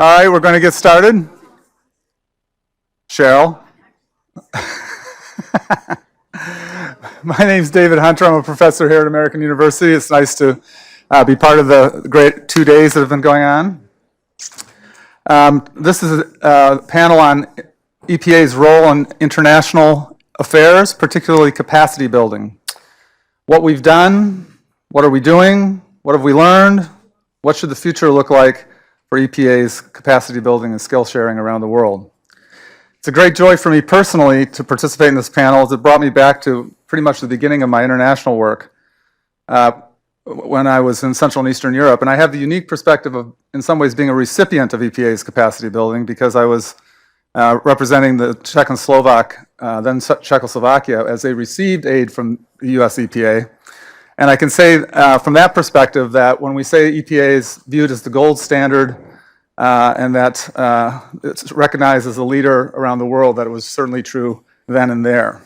All right, we're going to get started. Cheryl. My name's David Hunter. I'm a professor here at American University. It's nice to be part of the great 2 days that have been going on. This is a panel on EPA's role in international affairs, particularly capacity building. What we've done, what are we doing, what have we learned, what should the future look like for EPA's capacity building and skill sharing around the world. It's a great joy for me personally to participate in this panel, as it brought me back to pretty much the beginning of my international work when I was in Central and Eastern Europe. And I have the unique perspective of, in some ways, being a recipient of EPA's capacity building, because I was representing the Czech and Slovak, then Czechoslovakia, as they received aid from the US EPA. And I can say from that perspective that when we say EPA is viewed as the gold standard and that it's recognized as a leader around the world, that it was certainly true then and there.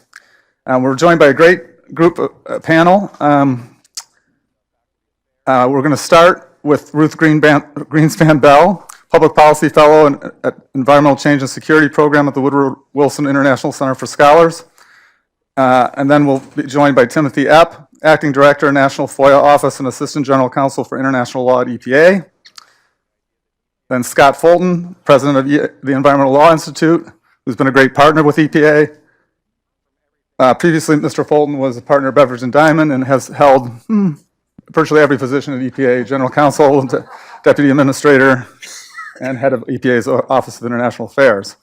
We're joined by a great group panel. We're going to start with Ruth Greenspan Bell, Public Policy Fellow at Environmental Change and Security Program at the Woodrow Wilson International Center for Scholars. And then we'll be joined by Timothy Epp, Acting Director, National FOIA Office and Assistant General Counsel for International Law at EPA. Then Scott Fulton, President of the Environmental Law Institute, who's been a great partner with EPA. Previously, Mr. Fulton was a partner at Beveridge and Diamond and has held virtually every position at EPA, General Counsel, Deputy Administrator, and Head of EPA's Office of International Affairs.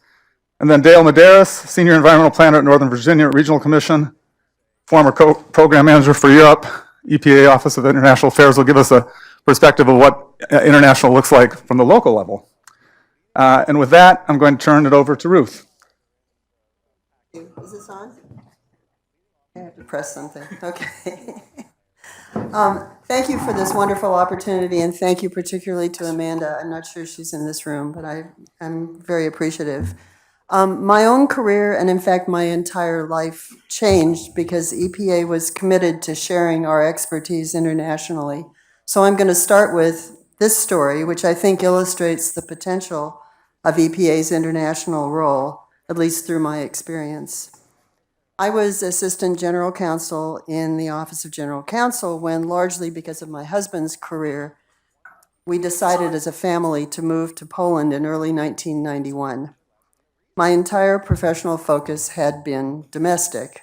And then Dale Medeiros, Senior Environmental Planner at Northern Virginia Regional Commission, former Program Manager for Europe, EPA Office of International Affairs, will give us a perspective of what international looks like from the local level. And with that, I'm going to turn it over to Ruth. Is this on? I have to press something. Okay. Thank you for this wonderful opportunity, and thank you particularly to Amanda. I'm not sure she's in this room, but I'm very appreciative. My own career, and in fact my entire life, changed because EPA was committed to sharing our expertise internationally. So I'm going to start with this story, which I think illustrates the potential of EPA's international role, at least through my experience. I was Assistant General Counsel in the Office of General Counsel when, largely because of my husband's career, we decided as a family to move to Poland in early 1991. My entire professional focus had been domestic.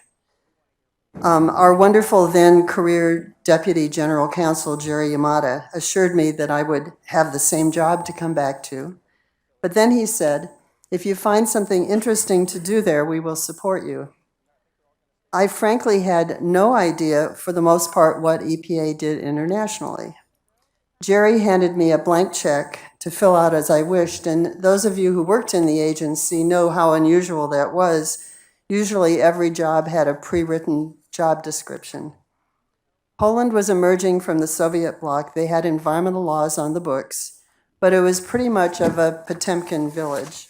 Our wonderful then career Deputy General Counsel, Jerry Yamada, assured me that I would have the same job to come back to. But then he said, if you find something interesting to do there, we will support you. I frankly had no idea, for the most part, what EPA did internationally. Jerry handed me a blank check to fill out as I wished, and those of you who worked in the agency know how unusual that was. Usually every job had a pre-written job description. Poland was emerging from the Soviet bloc. They had environmental laws on the books, but it was pretty much of a Potemkin village.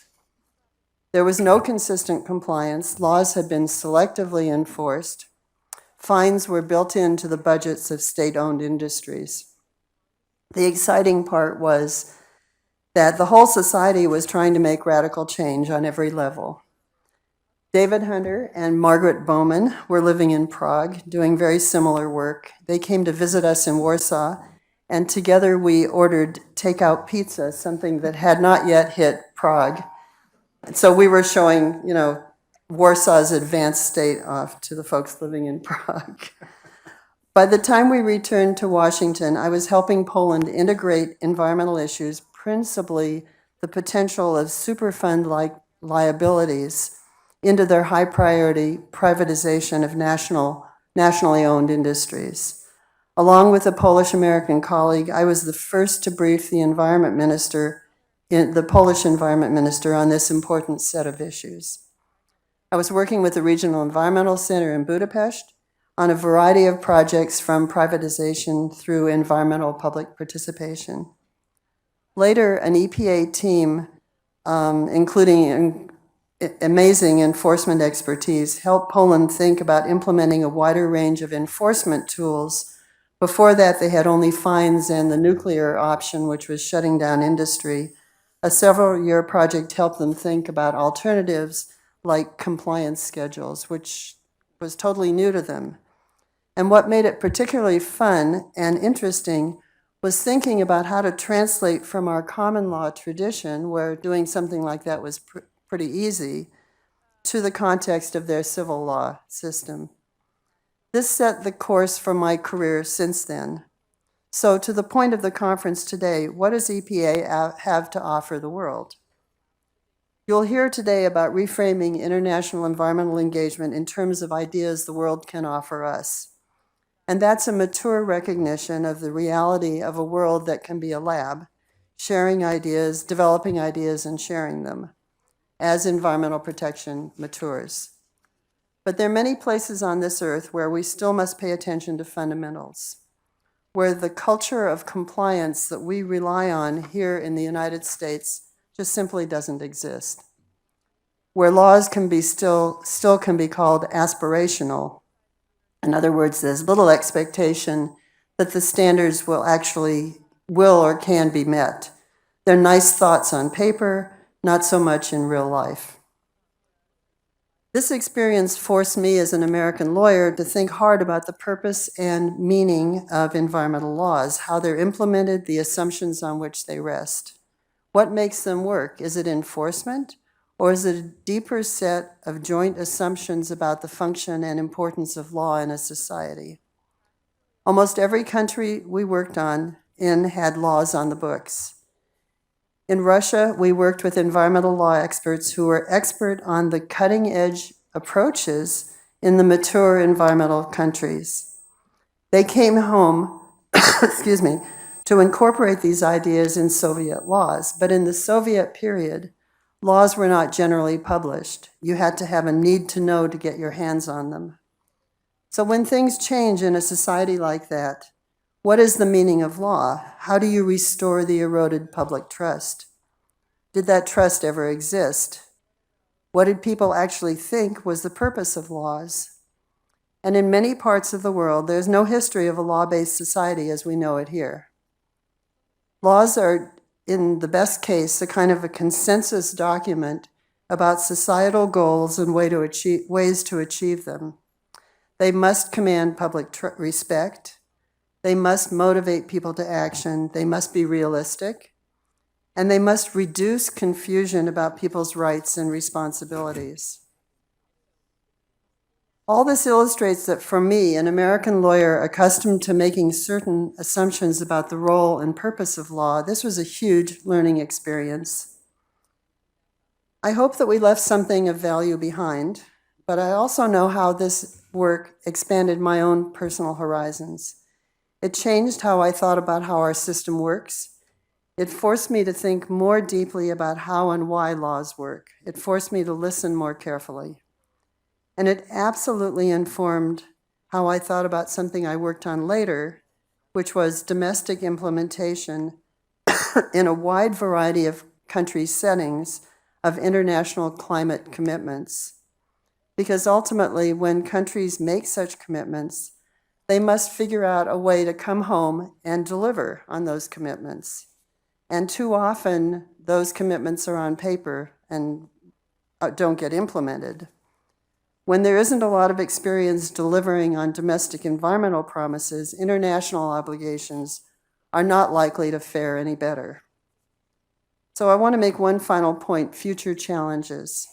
There was no consistent compliance. Laws had been selectively enforced. Fines were built into the budgets of state-owned industries. The exciting part was that the whole society was trying to make radical change on every level. David Hunter and Margaret Bowman were living in Prague, doing very similar work. They came to visit us in Warsaw, and together we ordered takeout pizza, something that had not yet hit Prague. So we were showing, Warsaw's advanced state off to the folks living in Prague. By the time we returned to Washington, I was helping Poland integrate environmental issues, principally the potential of Superfund-like liabilities, into their high-priority privatization of nationally owned industries. Along with a Polish-American colleague, I was the first to brief the Polish environment minister on this important set of issues. I was working with the Regional Environmental Center in Budapest on a variety of projects from privatization through environmental public participation. Later, an EPA team, including amazing enforcement expertise, helped Poland think about implementing a wider range of enforcement tools. Before that, they had only fines and the nuclear option, which was shutting down industry. A several-year project helped them think about alternatives like compliance schedules, which was totally new to them. And what made it particularly fun and interesting was thinking about how to translate from our common law tradition, where doing something like that was pretty easy, to the context of their civil law system. This set the course for my career since then. So to the point of the conference today, what does EPA have to offer the world? You'll hear today about reframing international environmental engagement in terms of ideas the world can offer us. And that's a mature recognition of the reality of a world that can be a lab, sharing ideas, developing ideas, and sharing them as environmental protection matures. But there are many places on this earth where we still must pay attention to fundamentals, where the culture of compliance that we rely on here in the United States just simply doesn't exist, where laws can be still can be called aspirational. In other words, there's little expectation that the standards will or can be met. They're nice thoughts on paper, not so much in real life. This experience forced me as an American lawyer to think hard about the purpose and meaning of environmental laws, how they're implemented, the assumptions on which they rest. What makes them work? Is it enforcement? Or is it a deeper set of joint assumptions about the function and importance of law in a society? Almost every country we worked in had laws on the books. In Russia, we worked with environmental law experts who were expert on the cutting-edge approaches in the mature environmental countries. They came home, excuse me, to incorporate these ideas in Soviet laws. But in the Soviet period, laws were not generally published. You had to have a need to know to get your hands on them. So when things change in a society like that, what is the meaning of law? How do you restore the eroded public trust? Did that trust ever exist? What did people actually think was the purpose of laws? And in many parts of the world, there's no history of a law-based society as we know it here. Laws are, in the best case, a kind of a consensus document about societal goals and ways to achieve them. They must command public respect. They must motivate people to action. They must be realistic. And they must reduce confusion about people's rights and responsibilities. All this illustrates that for me, an American lawyer accustomed to making certain assumptions about the role and purpose of law, this was a huge learning experience. I hope that we left something of value behind, but I also know how this work expanded my own personal horizons. It changed how I thought about how our system works. It forced me to think more deeply about how and why laws work. It forced me to listen more carefully. And it absolutely informed how I thought about something I worked on later, which was domestic implementation in a wide variety of country settings of international climate commitments. Because ultimately, when countries make such commitments, they must figure out a way to come home and deliver on those commitments. And too often, those commitments are on paper and don't get implemented. When there isn't a lot of experience delivering on domestic environmental promises, international obligations are not likely to fare any better. So I want to make one final point, future challenges.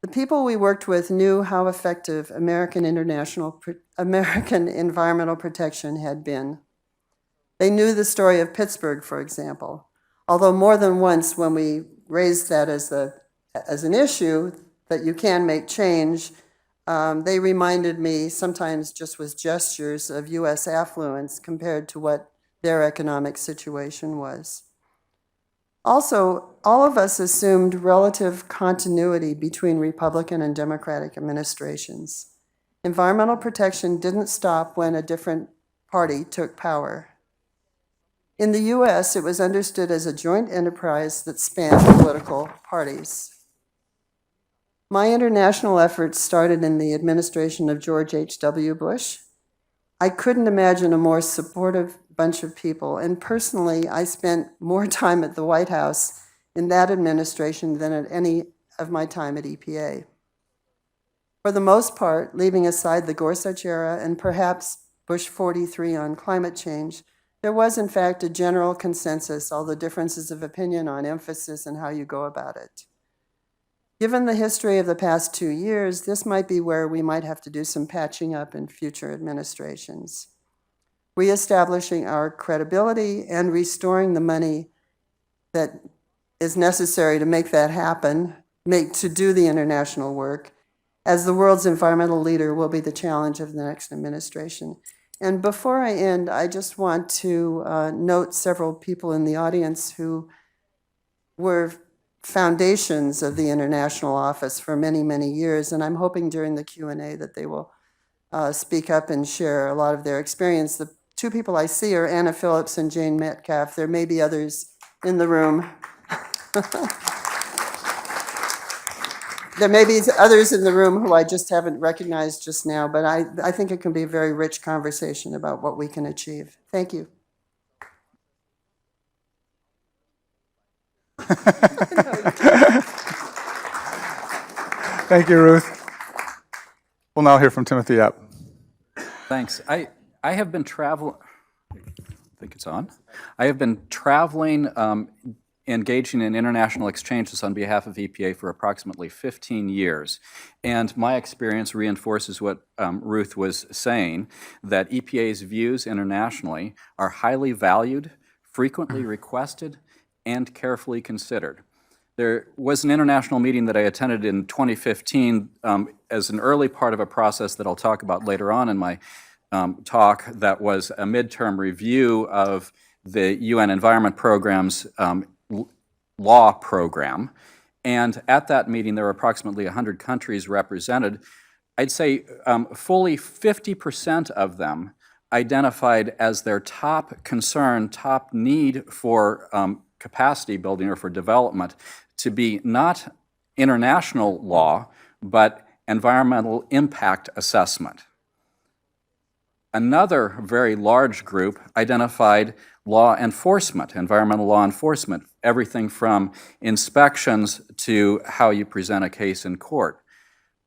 The people we worked with knew how effective American environmental protection had been. They knew the story of Pittsburgh, for example, although more than once when we raised that as an issue, that you can make change, they reminded me, sometimes just with gestures, of US affluence compared to what their economic situation was. Also, all of us assumed relative continuity between Republican and Democratic administrations. Environmental protection didn't stop when a different party took power. In the US, it was understood as a joint enterprise that spanned political parties. My international efforts started in the administration of George H.W. Bush. I couldn't imagine a more supportive bunch of people, and personally, I spent more time at the White House in that administration than at any of my time at EPA. For the most part, leaving aside the Gorsuch era and perhaps Bush 43 on climate change, there was in fact a general consensus, although differences of opinion on emphasis and how you go about it. Given the history of the past 2 years, this might be where we might have to do some patching up in future administrations. Reestablishing our credibility and restoring the money that is necessary to make that happen, to do the international work, as the world's environmental leader will be the challenge of the next administration. And before I end, I just want to note several people in the audience who were foundations of the International Office for many, many years, and I'm hoping during the Q&A that they will speak up and share a lot of their experience. The two people I see are Anna Phillips and Jane Metcalf. There may be others in the room. There may be others in the room who I just haven't recognized just now, but I think it can be a very rich conversation about what we can achieve. Thank you. Thank you, Ruth. We'll now hear from Timothy Epp. Thanks. I have been traveling, I think it's on. I have been traveling, engaging in international exchanges on behalf of EPA for approximately 15 years. And my experience reinforces what Ruth was saying, that EPA's views internationally are highly valued, frequently requested, and carefully considered. There was an international meeting that I attended in 2015 as an early part of a process that I'll talk about later on in my talk, that was a midterm review of the UN Environment Program's law program. And at that meeting, there were approximately 100 countries represented. I'd say fully 50% of them identified as their top concern, top need for capacity building or for development to be not international law, but environmental impact assessment. Another very large group identified law enforcement, environmental law enforcement, everything from inspections to how you present a case in court.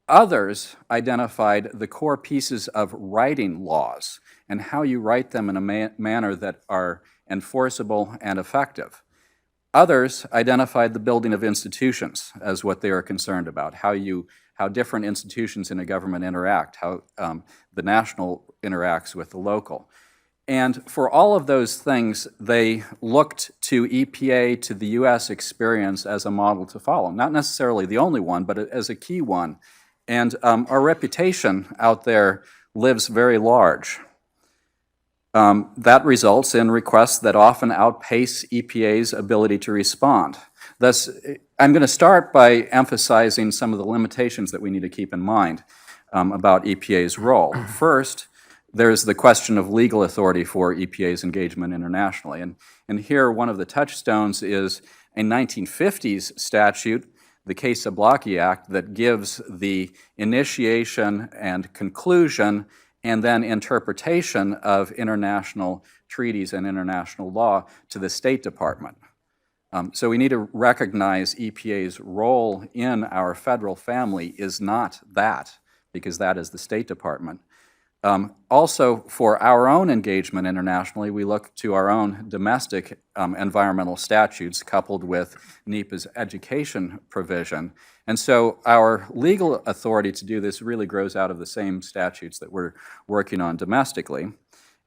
Others identified the core pieces of writing laws and how you write them in a manner that are enforceable and effective. Others identified the building of institutions as what they are concerned about, how different institutions in a government interact, how the national interacts with the local. And for all of those things, they looked to EPA, to the US experience as a model to follow. Not necessarily the only one, but as a key one. And our reputation out there lives very large. That results in requests that often outpace EPA's ability to respond. Thus, I'm going to start by emphasizing some of the limitations that we need to keep in mind about EPA's role. First, there's the question of legal authority for EPA's engagement internationally. And here, one of the touchstones is a 1950s statute, the Casablanca Act, that gives the initiation and conclusion and then interpretation of international treaties and international law to the State Department. So we need to recognize EPA's role in our federal family is not that, because that is the State Department. Also, for our own engagement internationally, we look to our own domestic environmental statutes coupled with NEPA's education provision. And so our legal authority to do this really grows out of the same statutes that we're working on domestically.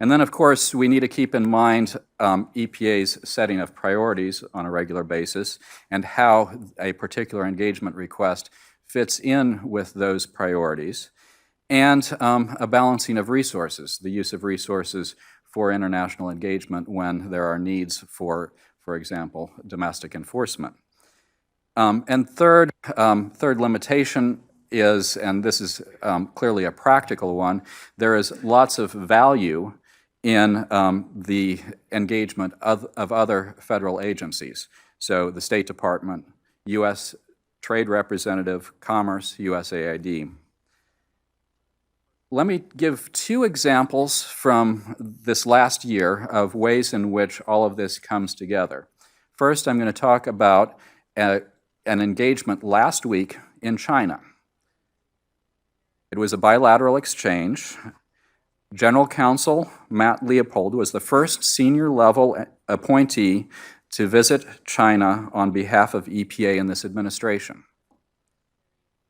And then, of course, we need to keep in mind EPA's setting of priorities on a regular basis and how a particular engagement request fits in with those priorities, and a balancing of resources, the use of resources for international engagement when there are needs for example, domestic enforcement. And third limitation is, and this is clearly a practical one, there is lots of value in the engagement of other federal agencies. So the State Department, U.S. Trade Representative, Commerce, USAID. Let me give two examples from this last year of ways in which all of this comes together. First, I'm going to talk about an engagement last week in China. It was a bilateral exchange. General Counsel Matt Leopold was the first senior-level appointee to visit China on behalf of EPA in this administration.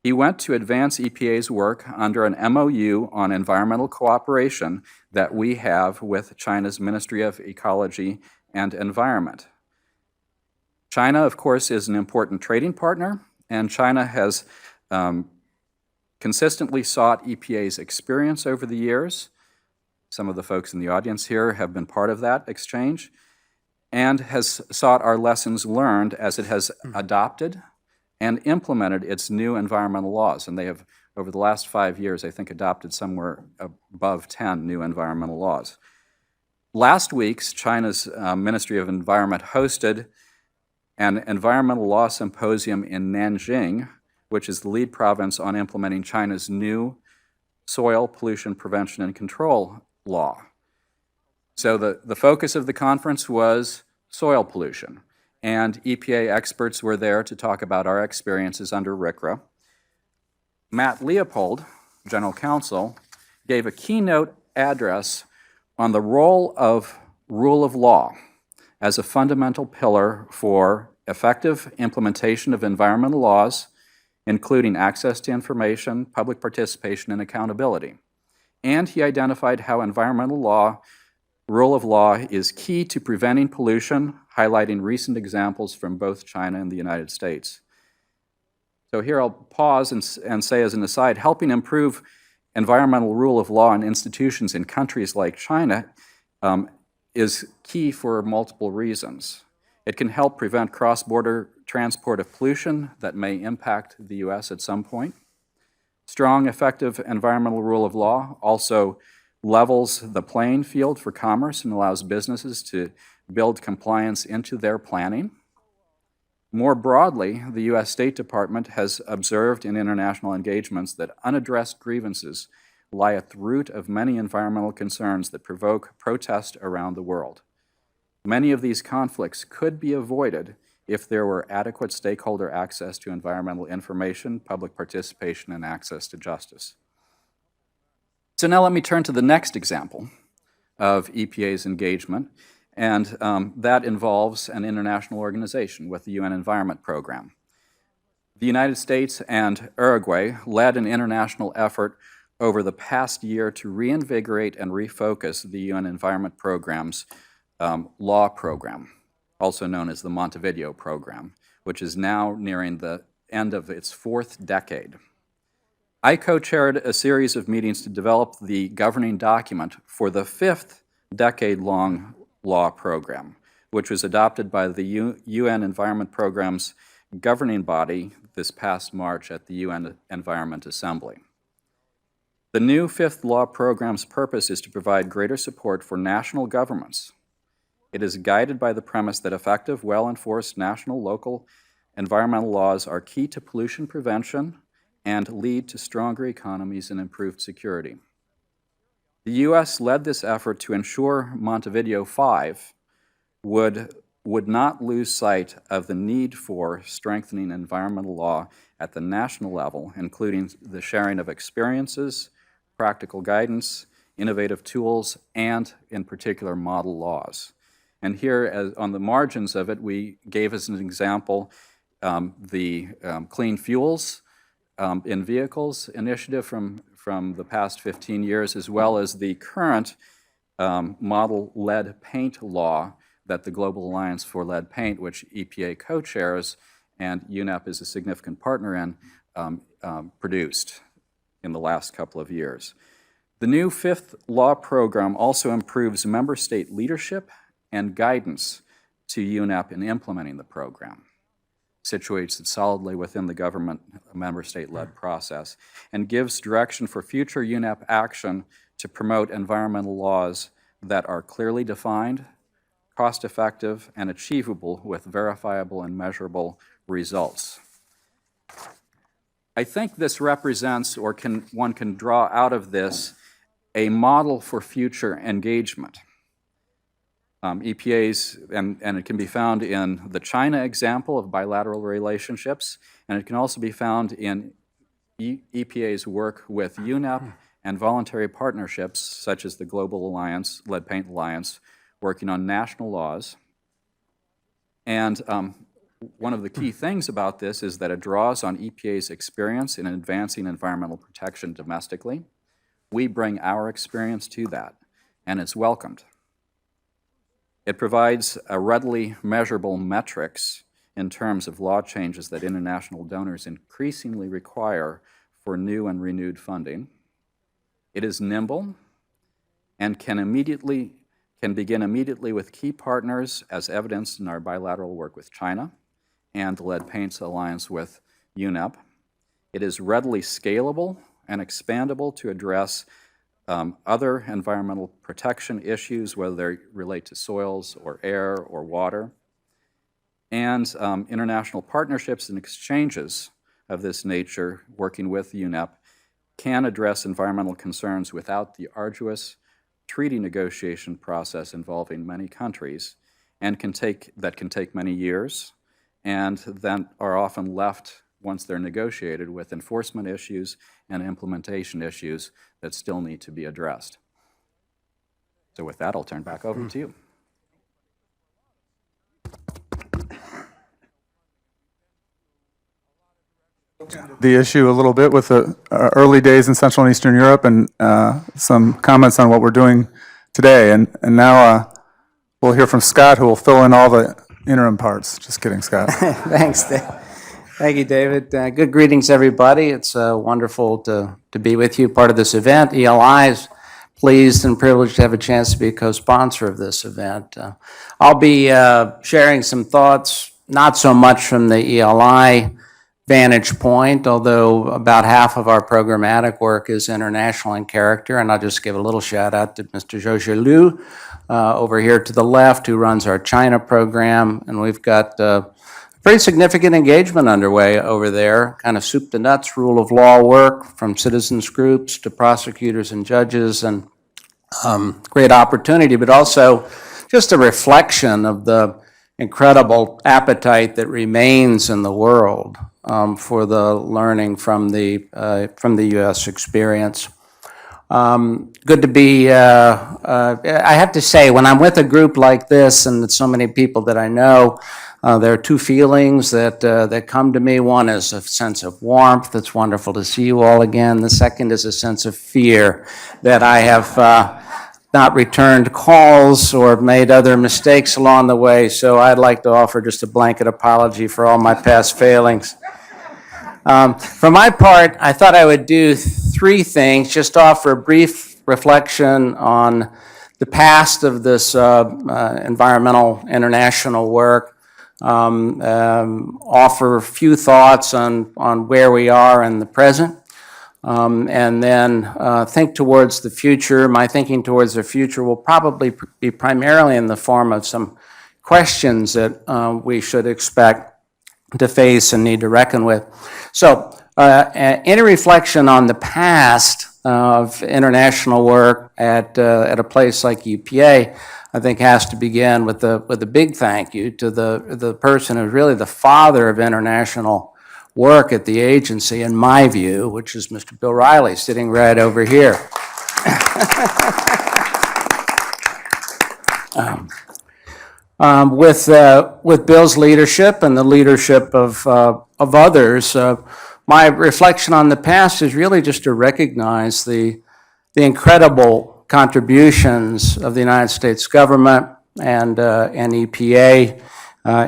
He went to advance EPA's work under an MOU on environmental cooperation that we have with China's Ministry of Ecology and Environment. China, of course, is an important trading partner, and China has consistently sought EPA's experience over the years. Some of the folks in the audience here have been part of that exchange, and has sought our lessons learned as it has adopted and implemented its new environmental laws. And they have, over the last 5 years, I think, adopted somewhere above 10 new environmental laws. Last week, China's Ministry of Environment hosted an environmental law symposium in Nanjing, which is the lead province on implementing China's new soil pollution prevention and control law. So the focus of the conference was soil pollution, and EPA experts were there to talk about our experiences under RCRA. Matt Leopold, General Counsel, gave a keynote address on the role of rule of law as a fundamental pillar for effective implementation of environmental laws, including access to information, public participation, and accountability. And he identified how environmental law, rule of law, is key to preventing pollution, highlighting recent examples from both China and the United States. So here I'll pause and say as an aside, helping improve environmental rule of law in institutions in countries like China is key for multiple reasons. It can help prevent cross-border transport of pollution that may impact the U.S. at some point. Strong, effective environmental rule of law also levels the playing field for commerce and allows businesses to build compliance into their planning. More broadly, the U.S. State Department has observed in international engagements that unaddressed grievances lie at the root of many environmental concerns that provoke protest around the world. Many of these conflicts could be avoided if there were adequate stakeholder access to environmental information, public participation, and access to justice. So now let me turn to the next example of EPA's engagement, and that involves an international organization with the UN Environment Program. The United States and Uruguay led an international effort over the past year to reinvigorate and refocus the UN Environment Program's law program, also known as the Montevideo Program, which is now nearing the end of its 4th decade. I co-chaired a series of meetings to develop the governing document for the 5th decade-long law program, which was adopted by the UN Environment Program's governing body this past March at the UN Environment Assembly. The new 5th law program's purpose is to provide greater support for national governments. It is guided by the premise that effective, well-enforced national, local environmental laws are key to pollution prevention and lead to stronger economies and improved security. The U.S. led this effort to ensure Montevideo 5 would not lose sight of the need for strengthening environmental law at the national level, including the sharing of experiences, practical guidance, innovative tools, and, in particular, model laws. And here, on the margins of it, we gave as an example the Clean Fuels in Vehicles initiative from the past 15 years, as well as the current model lead paint law that the Global Alliance for Lead Paint, which EPA co-chairs and UNEP is a significant partner in, produced in the last couple of years. The new 5th law program also improves member state leadership and guidance to UNEP in implementing the program, situates it solidly within the government member state-led process, and gives direction for future UNEP action to promote environmental laws that are clearly defined, cost-effective, and achievable with verifiable and measurable results. I think this represents, or one can draw out of this, a model for future engagement. EPA's, and it can be found in the China example of bilateral relationships, and it can also be found in EPA's work with UNEP and voluntary partnerships such as the Global Alliance, Lead Paint Alliance, working on national laws. And one of the key things about this is that it draws on EPA's experience in advancing environmental protection domestically. We bring our experience to that, and it's welcomed. It provides a readily measurable metrics in terms of law changes that international donors increasingly require for new and renewed funding. It is nimble and can begin immediately with key partners, as evidenced in our bilateral work with China and the Lead Paints Alliance with UNEP. It is readily scalable and expandable to address other environmental protection issues, whether they relate to soils or air or water. And international partnerships and exchanges of this nature, working with UNEP, can address environmental concerns without the arduous treaty negotiation process involving many countries, and that can take many years, and then are often left, once they're negotiated, with enforcement issues and implementation issues that still need to be addressed. So with that, I'll turn back over to you. The issue a little bit with the early days in Central and Eastern Europe, and some comments on what we're doing today. And now we'll hear from Scott, who will fill in all the interim parts. Just kidding, Scott. Thanks, Dave. Thank you, David. Good greetings, everybody. It's wonderful to be with you, part of this event. ELI is pleased and privileged to have a chance to be a co-sponsor of this event. I'll be sharing some thoughts, not so much from the ELI vantage point, although about half of our programmatic work is international in character, and I'll just give a little shout out to Mr. Zhou Liu over here to the left, who runs our China program, and we've got pretty significant engagement underway over there, kind of soup to nuts rule of law work from citizens groups to prosecutors and judges, and great opportunity, but also just a reflection of the incredible appetite that remains in the world for the learning from the U.S. experience. Good to be, I have to say, when I'm with a group like this and so many people that I know, there are two feelings that come to me. One is a sense of warmth. It's wonderful to see you all again. The second is a sense of fear that I have not returned calls or made other mistakes along the way. So I'd like to offer just a blanket apology for all my past failings. For my part, I thought I would do three things, just offer a brief reflection on the past of this environmental international work, offer a few thoughts on where we are in the present, and then think towards the future. My thinking towards the future will probably be primarily in the form of some questions that we should expect to face and need to reckon with. So, any reflection on the past of international work at a place like EPA, I think, has to begin with a big thank you to the person who's really the father of international work at the agency, in my view, which is Mr. Bill Riley, sitting right over here. With Bill's leadership and the leadership of others, my reflection on the past is really just to recognize the incredible contributions of the United States government and EPA,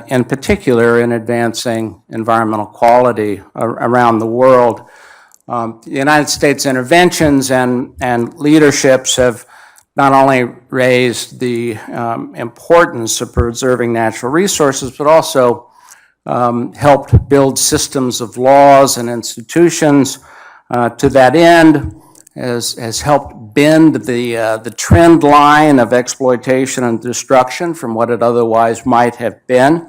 in particular in advancing environmental quality around the world. The United States interventions and leaderships have not only raised the importance of preserving natural resources, but also helped build systems of laws and institutions to that end, has helped bend the trend line of exploitation and destruction from what it otherwise might have been.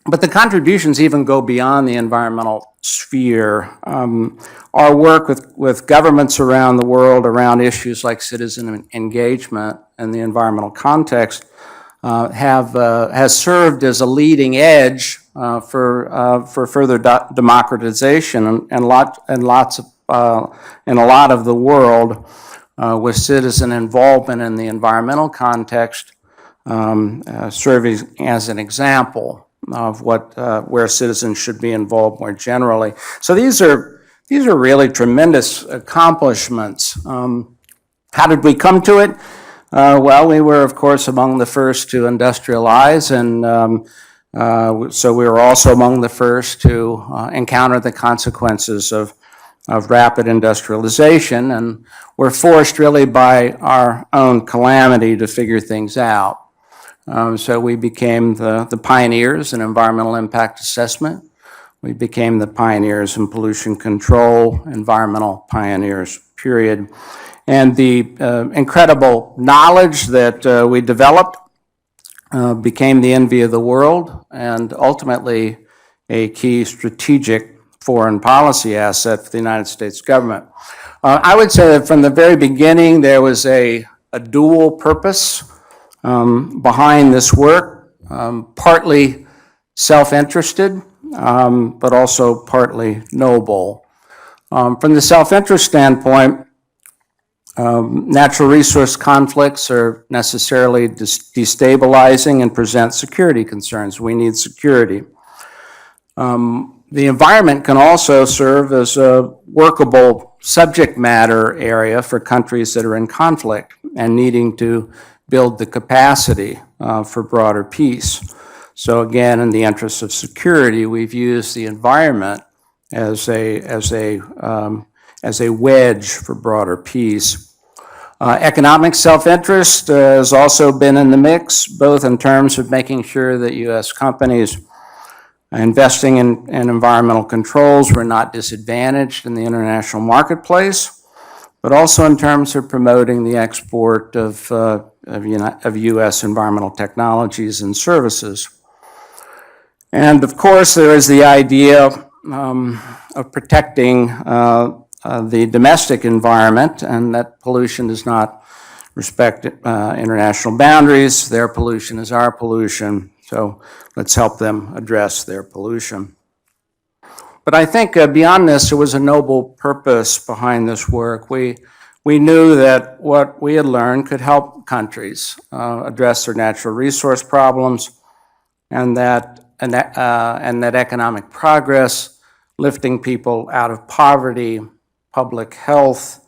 But the contributions even go beyond the environmental sphere. Our work with governments around the world around issues like citizen engagement and the environmental context has served as a leading edge for further democratization and a lot of the world with citizen involvement in the environmental context serving as an example of where citizens should be involved more generally. So these are really tremendous accomplishments. How did we come to it? Well, we were, of course, among the first to industrialize, and so we were also among the first to encounter the consequences of rapid industrialization, and we're forced really by our own calamity to figure things out. So we became the pioneers in environmental impact assessment. We became the pioneers in pollution control, environmental pioneers, period. And the incredible knowledge that we developed became the envy of the world and ultimately a key strategic foreign policy asset for the United States government. I would say that from the very beginning there was a dual purpose behind this work, partly self-interested, but also partly noble. From the self-interest standpoint, natural resource conflicts are necessarily destabilizing and present security concerns. We need security. The environment can also serve as a workable subject matter area for countries that are in conflict and needing to build the capacity for broader peace. So again, in the interest of security, we've used the environment as a wedge for broader peace. Economic self-interest has also been in the mix, both in terms of making sure that U.S. companies investing in environmental controls were not disadvantaged in the international marketplace, but also in terms of promoting the export of U.S. environmental technologies and services. And of course, there is the idea of protecting the domestic environment, and that pollution does not respect international boundaries. Their pollution is our pollution, so let's help them address their pollution. But I think beyond this, there was a noble purpose behind this work. We knew that what we had learned could help countries address their natural resource problems, and that economic progress, lifting people out of poverty, public health,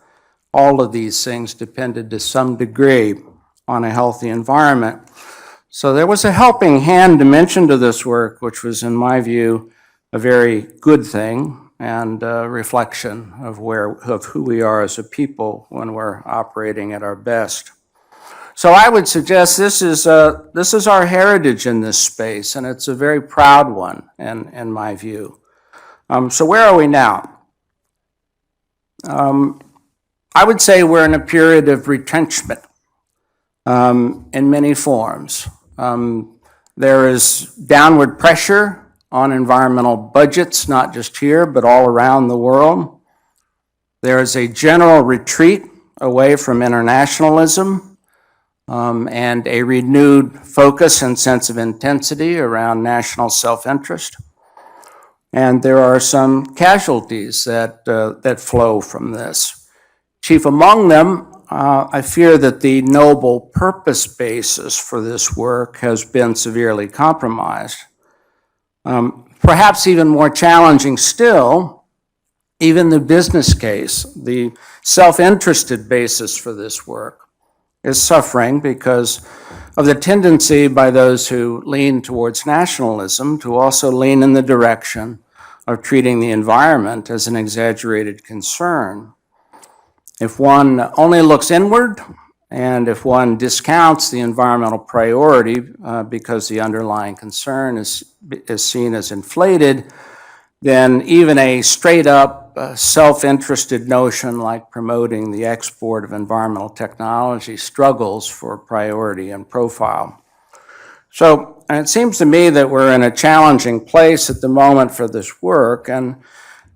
all of these things depended to some degree on a healthy environment. So there was a helping hand dimension to this work, which was, in my view, a very good thing and a reflection of who we are as a people when we're operating at our best. So I would suggest this is our heritage in this space, and it's a very proud one, in my view. So where are we now? I would say we're in a period of retrenchment in many forms. There is downward pressure on environmental budgets, not just here, but all around the world. There is a general retreat away from internationalism and a renewed focus and sense of intensity around national self-interest. And there are some casualties that flow from this. Chief among them, I fear that the noble purpose basis for this work has been severely compromised. Perhaps even more challenging still, even the business case, the self-interested basis for this work is suffering because of the tendency by those who lean towards nationalism to also lean in the direction of treating the environment as an exaggerated concern. If one only looks inward, and if one discounts the environmental priority because the underlying concern is seen as inflated, then even a straight-up self-interested notion like promoting the export of environmental technology struggles for priority and profile. So it seems to me that we're in a challenging place at the moment for this work, and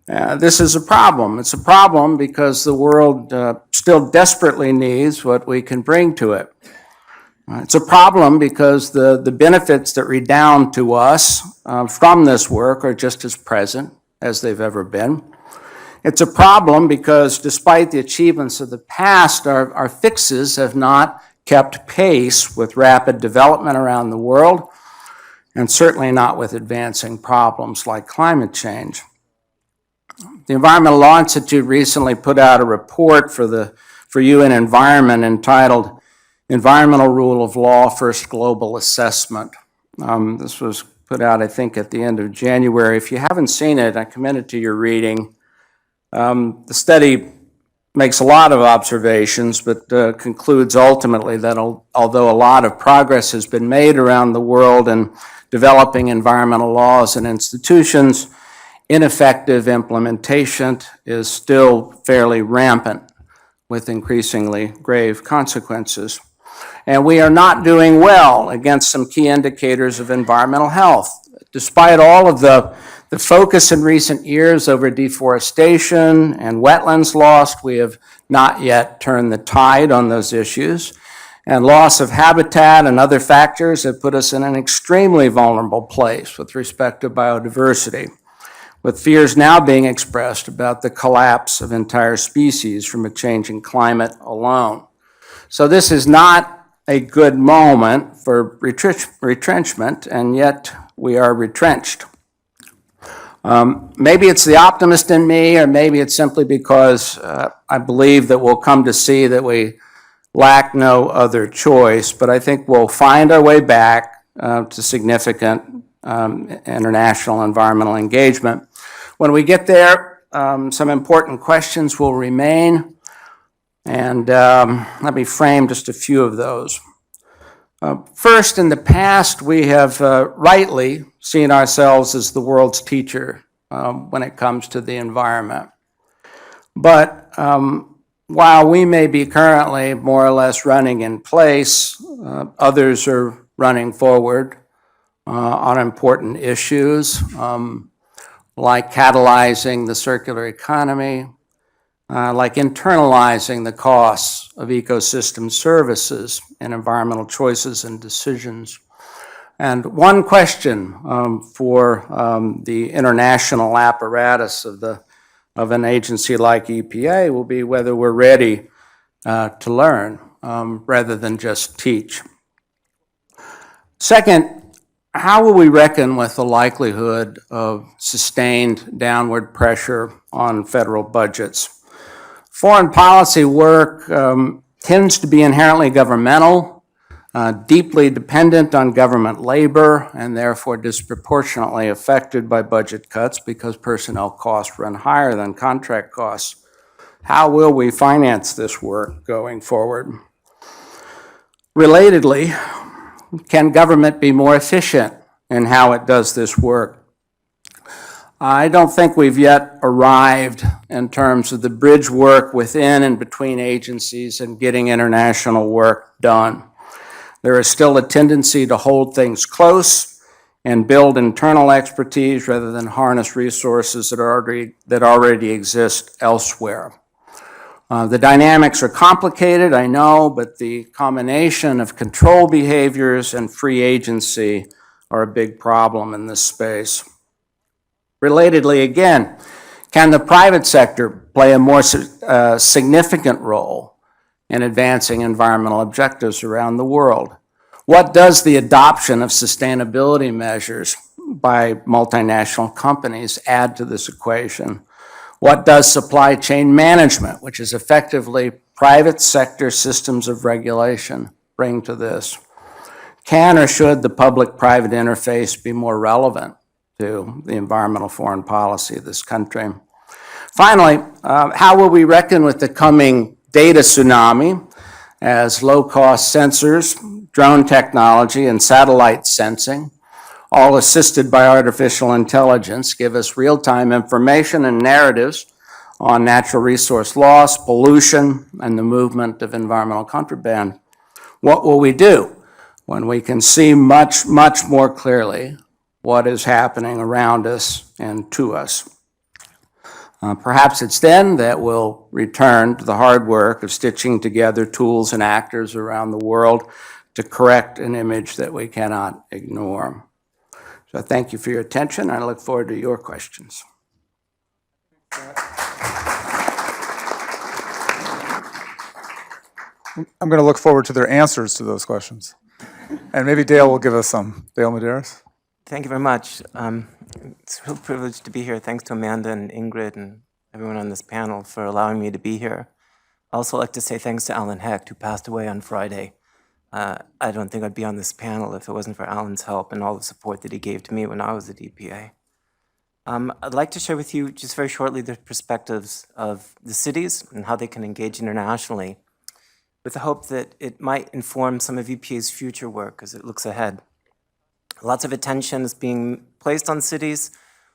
this is a problem. It's a problem because the world still desperately needs what we can bring to it. It's a problem because the benefits that redound to us from this work are just as present as they've ever been. It's a problem because despite the achievements of the past, our fixes have not kept pace with rapid development around the world, and certainly not with advancing problems like climate change. The Environmental Law Institute recently put out a report for UN Environment entitled Environmental Rule of Law, First Global Assessment. This was put out, I think, at the end of January. If you haven't seen it, I commend it to your reading. The study makes a lot of observations, but concludes ultimately that although a lot of progress has been made around the world in developing environmental laws and institutions, ineffective implementation is still fairly rampant with increasingly grave consequences. And we are not doing well against some key indicators of environmental health. Despite all of the focus in recent years over deforestation and wetlands loss, we have not yet turned the tide on those issues. And loss of habitat and other factors have put us in an extremely vulnerable place with respect to biodiversity, with fears now being expressed about the collapse of entire species from a changing climate alone. So this is not a good moment for retrenchment, and yet we are retrenched. Maybe it's the optimist in me, or maybe it's simply because I believe that we'll come to see that we lack no other choice, but I think we'll find our way back to significant international environmental engagement. When we get there, some important questions will remain, and let me frame just a few of those. First, in the past, we have rightly seen ourselves as the world's teacher when it comes to the environment. But while we may be currently more or less running in place, others are running forward on important issues like catalyzing the circular economy, like internalizing the costs of ecosystem services and environmental choices and decisions. And one question for the international apparatus of an agency like EPA will be whether we're ready to learn rather than just teach. Second, how will we reckon with the likelihood of sustained downward pressure on federal budgets? Foreign policy work tends to be inherently governmental, deeply dependent on government labor, and therefore disproportionately affected by budget cuts because personnel costs run higher than contract costs. How will we finance this work going forward? Relatedly, can government be more efficient in how it does this work? I don't think we've yet arrived in terms of the bridge work within and between agencies and getting international work done. There is still a tendency to hold things close and build internal expertise rather than harness resources that already exist elsewhere. The dynamics are complicated, I know, but the combination of control behaviors and free agency are a big problem in this space. Relatedly, again, can the private sector play a more significant role in advancing environmental objectives around the world? What does the adoption of sustainability measures by multinational companies add to this equation? What does supply chain management, which is effectively private sector systems of regulation, bring to this? Can or should the public-private interface be more relevant to the environmental foreign policy of this country? Finally, how will we reckon with the coming data tsunami as low-cost sensors, drone technology, and satellite sensing, all assisted by artificial intelligence, give us real-time information and narratives on natural resource loss, pollution, and the movement of environmental contraband? What will we do when we can see much, much more clearly what is happening around us and to us. Perhaps it's then that we'll return to the hard work of stitching together tools and actors around the world to correct an image that we cannot ignore. So thank you for your attention. I look forward to your questions. I'm going to look forward to their answers to those questions. And maybe Dale will give us some. Dale Medeiros. Thank you very much. It's a real privilege to be here. Thanks to Amanda and Ingrid and everyone on this panel for allowing me to be here. I'd also like to say thanks to Alan Hecht, who passed away on Friday. I don't think I'd be on this panel if it wasn't for Alan's help and all the support that he gave to me when I was at EPA. I'd like to share with you just very shortly the perspectives of the cities and how they can engage internationally, with the hope that it might inform some of EPA's future work as it looks ahead. Lots of attention is being placed on cities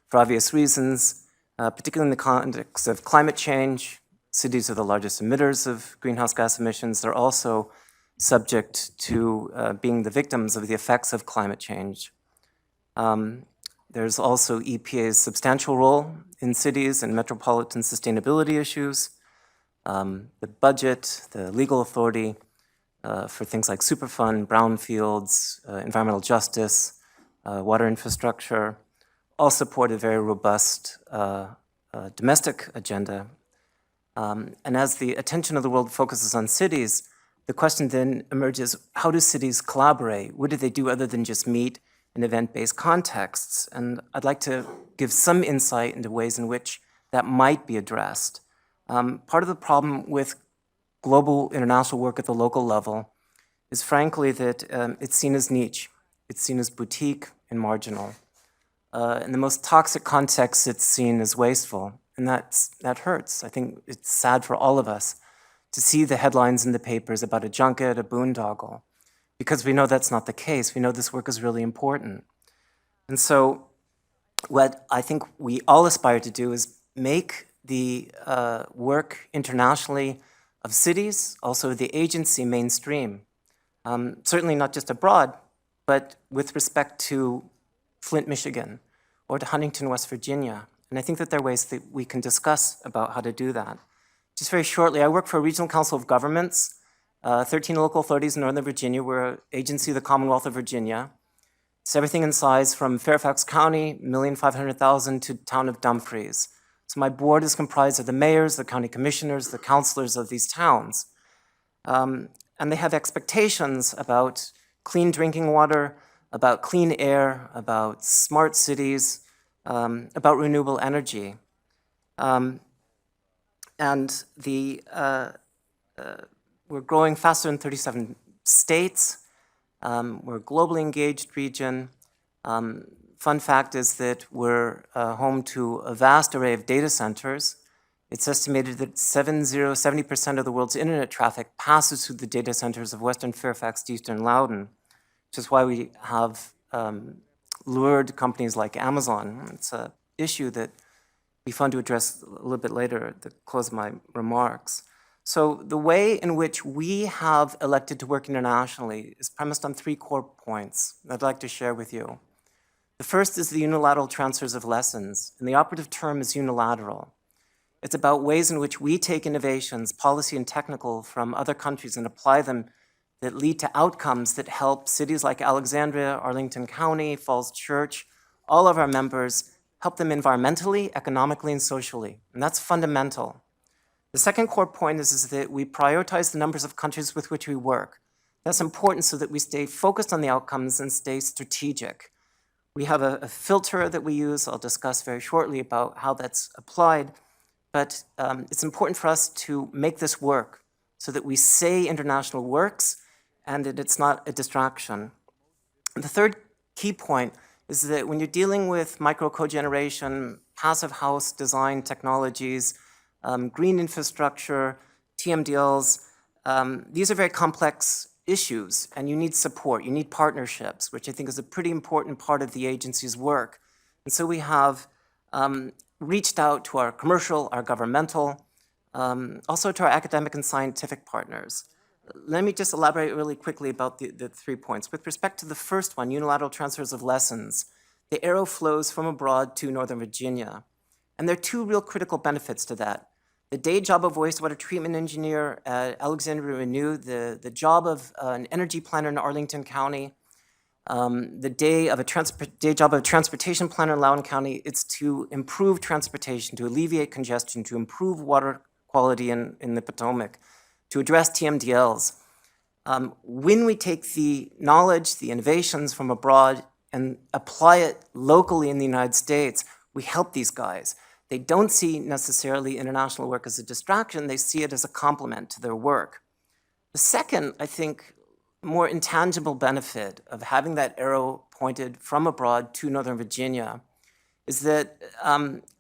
for obvious reasons, particularly in the context of climate change. Cities are the largest emitters of greenhouse gas emissions. They're also subject to being the victims of the effects of climate change. There's also EPA's substantial role in cities and metropolitan sustainability issues, the budget, the legal authority for things like Superfund, brownfields, environmental justice, water infrastructure, all support a very robust domestic agenda. And as the attention of the world focuses on cities, the question then emerges, how do cities collaborate? What do they do other than just meet in event-based contexts? And I'd like to give some insight into ways in which that might be addressed. Part of the problem with global international work at the local level is frankly that it's seen as niche. It's seen as boutique and marginal. In the most toxic contexts, it's seen as wasteful, and that hurts. I think it's sad for all of us to see the headlines in the papers about a junket, a boondoggle, because we know that's not the case. We know this work is really important. And so what I think we all aspire to do is make the work internationally of cities, also the agency mainstream, certainly not just abroad, but with respect to Flint, Michigan, or to Huntington, West Virginia. And I think that there are ways that we can discuss about how to do that. Just very shortly, I work for a regional council of governments, 13 local authorities in Northern Virginia. We're an agency of the Commonwealth of Virginia. It's everything in size from Fairfax County, 1,500,000, to town of Dumfries. So my board is comprised of the mayors, the county commissioners, the councilors of these towns. And they have expectations about clean drinking water, about clean air, about smart cities, about renewable energy. And we're growing faster in 37 states. We're a globally engaged region. Fun fact is that we're home to a vast array of data centers. It's estimated that 70% of the world's internet traffic passes through the data centers of Western Fairfax to Eastern Loudoun, which is why we have lured companies like Amazon. It's an issue that be fun to address a little bit later at the close of my remarks. So the way in which we have elected to work internationally is premised on 3 core points I'd like to share with you. The first is the unilateral transfers of lessons, and the operative term is unilateral. It's about ways in which we take innovations, policy and technical, from other countries and apply them that lead to outcomes that help cities like Alexandria, Arlington County, Falls Church, all of our members, help them environmentally, economically, and socially. And that's fundamental. The second core point is that we prioritize the numbers of countries with which we work. That's important so that we stay focused on the outcomes and stay strategic. We have a filter that we use. I'll discuss very shortly about how that's applied. But it's important for us to make this work so that we say international works and that it's not a distraction. And the third key point is that when you're dealing with micro-cogeneration, passive house design technologies, green infrastructure, TMDLs, these are very complex issues, and you need support, you need partnerships, which I think is a pretty important part of the agency's work. And so we have reached out to our commercial, our governmental, also to our academic and scientific partners. Let me just elaborate really quickly about the 3 points. With respect to the first one, unilateral transfers of lessons, the arrow flows from abroad to Northern Virginia. And there are 2 real critical benefits to that. The day job of wastewater treatment engineer at Alexandria Renew, the job of an energy planner in Arlington County, the day job of a transportation planner in Loudoun County, it's to improve transportation, to alleviate congestion, to improve water quality in the Potomac, to address TMDLs. When we take the knowledge, the innovations from abroad and apply it locally in the United States, we help these guys. They don't see necessarily international work as a distraction, they see it as a complement to their work. The second, I think, more intangible benefit of having that arrow pointed from abroad to Northern Virginia is that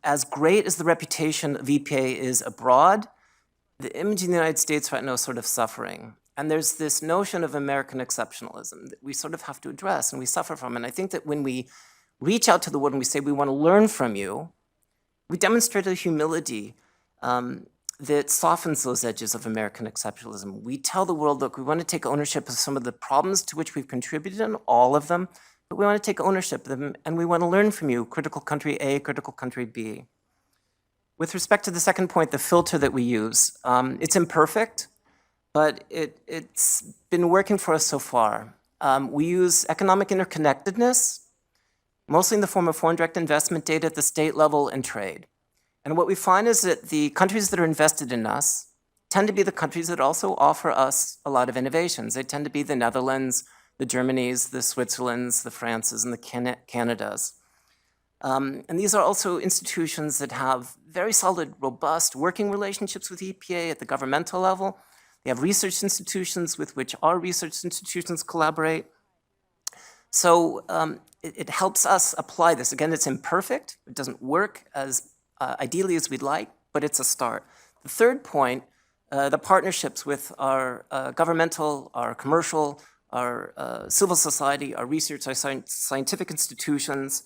as great as the reputation of EPA is abroad, the image in the United States right now is sort of suffering. And there's this notion of American exceptionalism that we sort of have to address and we suffer from. And I think that when we reach out to the world and we say, we want to learn from you, we demonstrate a humility that softens those edges of American exceptionalism. We tell the world, look, we want to take ownership of some of the problems to which we've contributed, and all of them, but we want to take ownership of them, and we want to learn from you, critical country A, critical country B. With respect to the second point, the filter that we use, it's imperfect, but it's been working for us so far. We use economic interconnectedness, mostly in the form of foreign direct investment data at the state level and trade. And what we find is that the countries that are invested in us tend to be the countries that also offer us a lot of innovations. They tend to be the Netherlands, the Germanys, the Switzerlands, the Frances, and the Canadas. And these are also institutions that have very solid, robust working relationships with EPA at the governmental level. They have research institutions with which our research institutions collaborate. So it helps us apply this. Again, it's imperfect. It doesn't work as ideally as we'd like, but it's a start. The third point, the partnerships with our governmental, our commercial, our civil society, our research, our scientific institutions,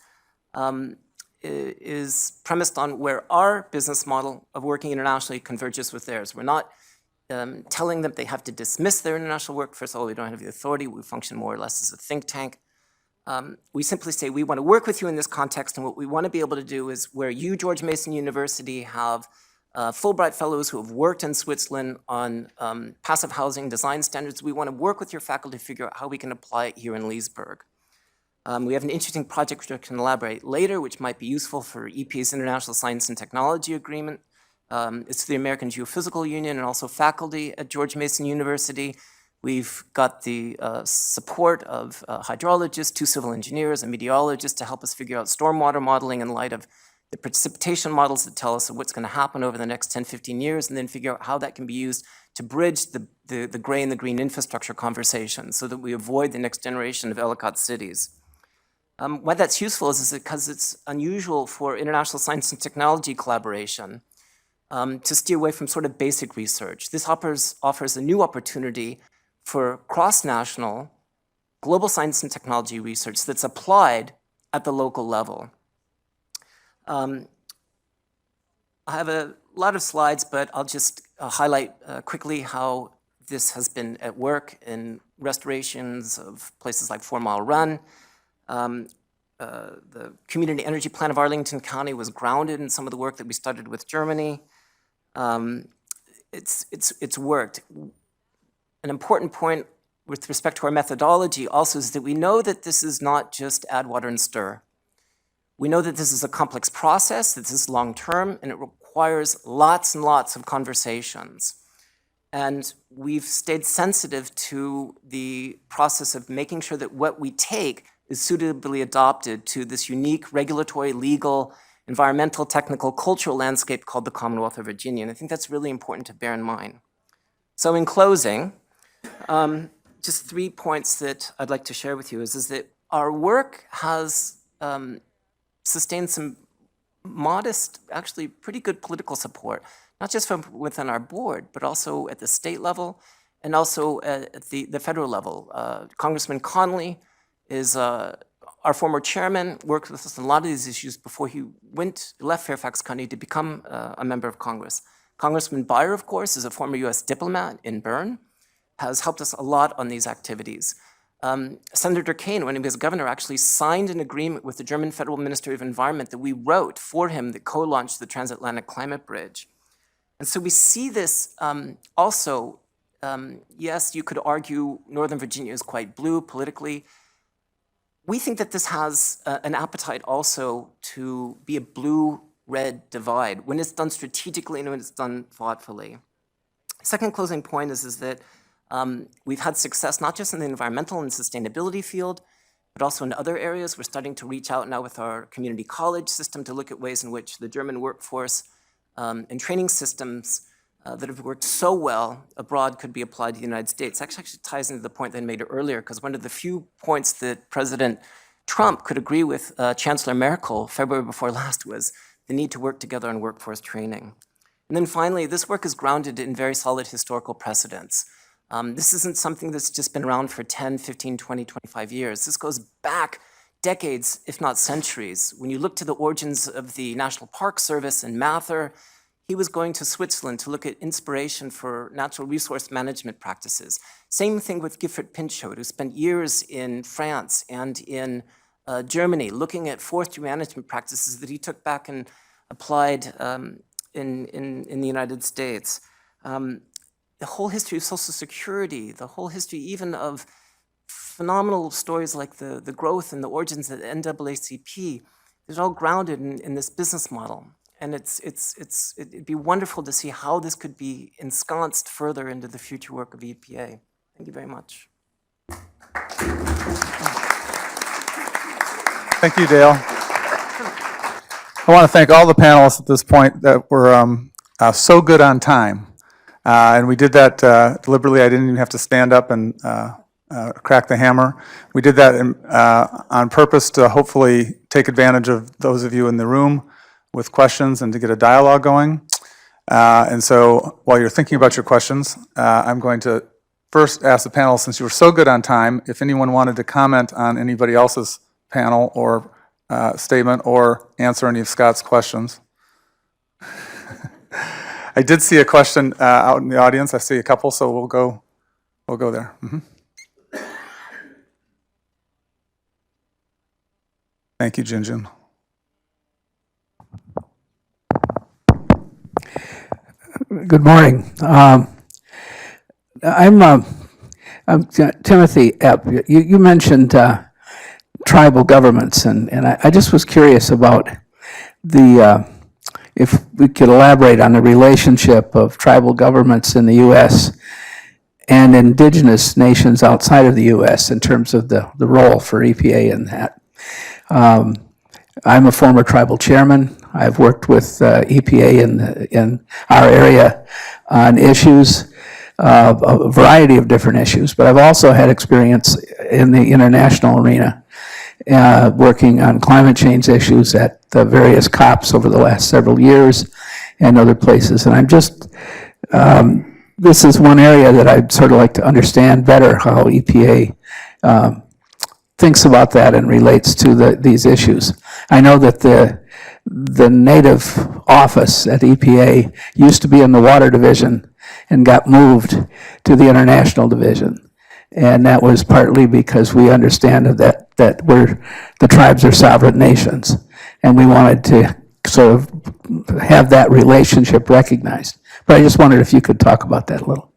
is premised on where our business model of working internationally converges with theirs. We're not telling them they have to dismiss their international work. First of all, we don't have the authority. We function more or less as a think tank. We simply say, we want to work with you in this context, and what we want to be able to do is where you, George Mason University, have Fulbright fellows who have worked in Switzerland on passive housing design standards, we want to work with your faculty to figure out how we can apply it here in Leesburg. We have an interesting project which I can elaborate later, which might be useful for EPA's International Science and Technology Agreement. It's the American Geophysical Union and also faculty at George Mason University. We've got the support of hydrologists, 2 civil engineers, a meteorologist to help us figure out stormwater modeling in light of the precipitation models that tell us what's going to happen over the next 10, 15 years, and then figure out how that can be used to bridge the gray and the green infrastructure conversation so that we avoid the next generation of Ellicott cities. Why that's useful is because it's unusual for international science and technology collaboration to steer away from sort of basic research. This offers a new opportunity for cross-national global science and technology research that's applied at the local level. I have a lot of slides, but I'll just highlight quickly how this has been at work in restorations of places like 4 Mile Run. The Community Energy Plan of Arlington County was grounded in some of the work that we started with Germany. It's worked. An important point with respect to our methodology also is that we know that this is not just add water and stir. We know that this is a complex process, that this is long-term, and it requires lots and lots of conversations. And we've stayed sensitive to the process of making sure that what we take is suitably adopted to this unique regulatory, legal, environmental, technical, cultural landscape called the Commonwealth of Virginia. And I think that's really important to bear in mind. So in closing, just 3 points that I'd like to share with you is that our work has sustained some modest, actually pretty good political support, not just from within our board, but also at the state level and also at the federal level. Congressman Conley is our former chairman, worked with us on a lot of these issues before he left Fairfax County to become a member of Congress. Congressman Beyer, of course, is a former US diplomat in Bern, has helped us a lot on these activities. Senator Kane, when he was governor, actually signed an agreement with the German Federal Ministry of Environment that we wrote for him that co-launched the Transatlantic Climate Bridge. And so we see this also, yes, you could argue Northern Virginia is quite blue politically. We think that this has an appetite also to be a blue-red divide when it's done strategically and when it's done thoughtfully. Second closing point is that we've had success not just in the environmental and sustainability field, but also in other areas. We're starting to reach out now with our community college system to look at ways in which the German workforce and training systems that have worked so well abroad could be applied to the United States. Actually ties into the point that I made earlier, because one of the few points that President Trump could agree with Chancellor Merkel February before last was the need to work together on workforce training. And then finally, this work is grounded in very solid historical precedents. This isn't something that's just been around for 10, 15, 20, 25 years. This goes back decades, if not centuries. When you look to the origins of the National Park Service and Mather, he was going to Switzerland to look at inspiration for natural resource management practices. Same thing with Gifford Pinchot, who spent years in France and in Germany looking at forestry management practices that he took back and applied in the United States. The whole history of Social Security, the whole history even of phenomenal stories like the growth and the origins of the NAACP, is all grounded in this business model. And it'd be wonderful to see how this could be ensconced further into the future work of EPA. Thank you very much. Thank you, Dale. I want to thank all the panelists at this point that were so good on time. And we did that deliberately. I didn't even have to stand up and crack the hammer. We did that on purpose to hopefully take advantage of those of you in the room with questions and to get a dialogue going. And so while you're thinking about your questions, I'm going to first ask the panel, since you were so good on time, if anyone wanted to comment on anybody else's panel or statement or answer any of Scott's questions. I did see a question out in the audience. I see a couple, so we'll go there. Mm-hmm. Thank you, Jinjin. Good morning. I'm Timothy Epp. You mentioned tribal governments, and I just was curious about if we could elaborate on the relationship of tribal governments in the U.S. and indigenous nations outside of the U.S. in terms of the role for EPA in that. I'm a former tribal chairman. I've worked with EPA in our area on issues, a variety of different issues, but I've also had experience in the international arena, working on climate change issues at the various COPs over the last several years and other places. And I'm just, this is one area that I'd sort of like to understand better how EPA thinks about that and relates to these issues. I know that the native office at EPA used to be in the water division and got moved to the international division. And that was partly because we understand that the tribes are sovereign nations, and we wanted to sort of have that relationship recognized. But I just wondered if you could talk about that a little.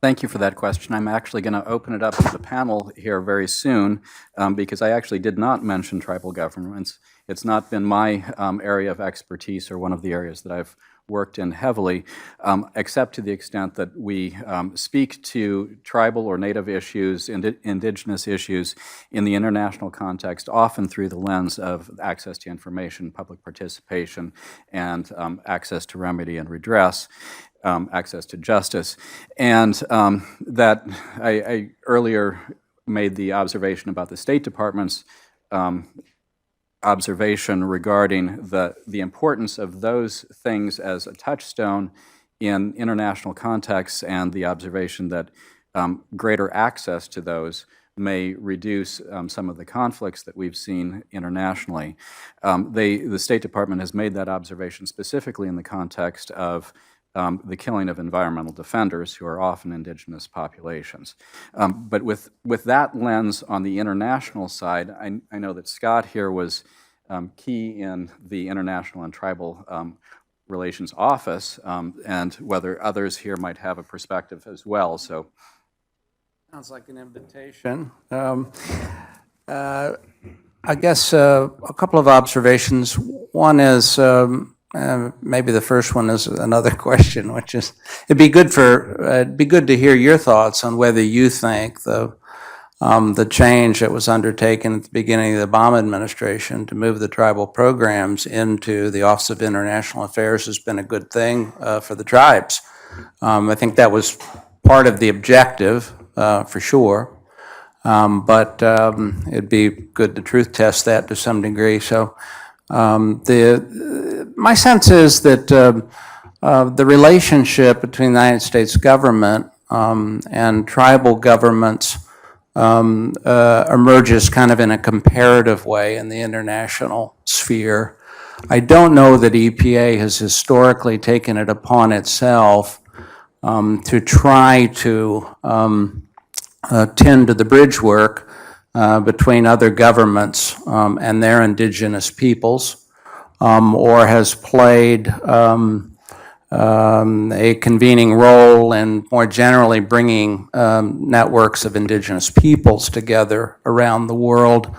Thank you for that question. I'm actually going to open it up to the panel here very soon because I actually did not mention tribal governments. It's not been my area of expertise or one of the areas that I've worked in heavily, except to the extent that we speak to tribal or native issues, indigenous issues in the international context, often through the lens of access to information, public participation, and access to remedy and redress. Access to justice. And that I earlier made the observation about the State Department's observation regarding the importance of those things as a touchstone in international contexts, and the observation that greater access to those may reduce some of the conflicts that we've seen internationally. The State Department has made that observation specifically in the context of the killing of environmental defenders who are often indigenous populations. But with that lens on the international side, I know that Scott here was key in the International and Tribal Relations Office, and whether others here might have a perspective as well. So, sounds like an invitation. I guess a couple of observations. One is maybe the first one is another question, which is it'd be good to hear your thoughts on whether you think the change that was undertaken at the beginning of the Obama administration to move the tribal programs into the Office of International Affairs has been a good thing for the tribes. I think that was part of the objective, for sure. But it'd be good to truth test that to some degree. So my sense is that the relationship between the United States government and tribal governments emerges kind of in a comparative way in the international sphere. I don't know that EPA has historically taken it upon itself to try to tend to the bridge work between other governments and their indigenous peoples, or has played a convening role in more generally bringing networks of indigenous peoples together around the world.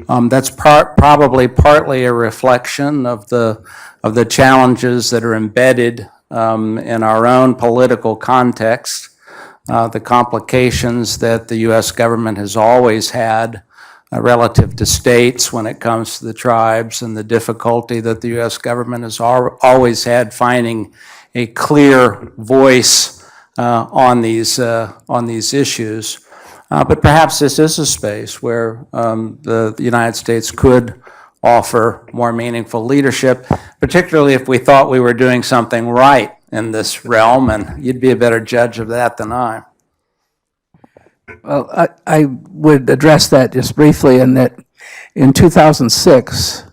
That's probably partly a reflection of the challenges that are embedded in our own political context. The complications that the U.S. government has always had relative to states when it comes to the tribes, and the difficulty that the U.S. government has always had finding a clear voice on these issues. But perhaps this is a space where the United States could offer more meaningful leadership, particularly if we thought we were doing something right in this realm, and you'd be a better judge of that than I. Well, I would address that just briefly in that in 2006,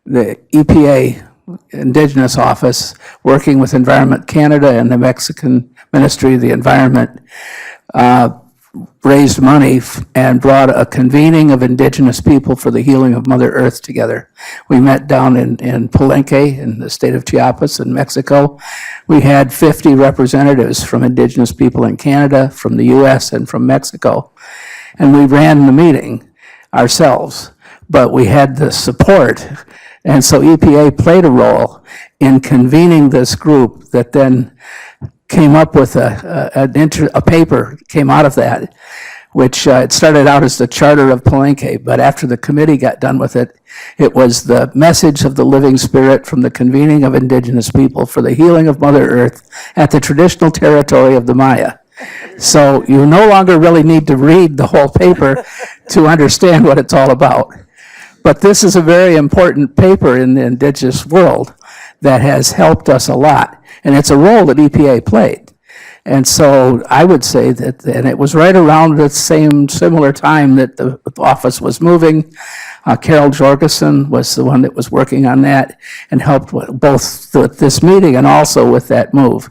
the EPA Indigenous Office, working with Environment Canada and the Mexican Ministry of the Environment, raised money and brought a convening of indigenous people for the healing of Mother Earth together. We met down in Palenque in the state of Chiapas in Mexico. We had 50 representatives from indigenous people in Canada, from the US, and from Mexico. And we ran the meeting ourselves, but we had the support. And so EPA played a role in convening this group that then came up with a paper came out of that, which it started out as the Charter of Palenque, but after the committee got done with it, it was the message of the living spirit from the convening of indigenous people for the healing of Mother Earth at the traditional territory of the Maya. So you no longer really need to read the whole paper to understand what it's all about. But this is a very important paper in the indigenous world that has helped us a lot. And it's a role that EPA played. And so I would say that, and it was right around the similar time that the office was moving. Carol Jorgensen was the one that was working on that and helped with both this meeting and also with that move.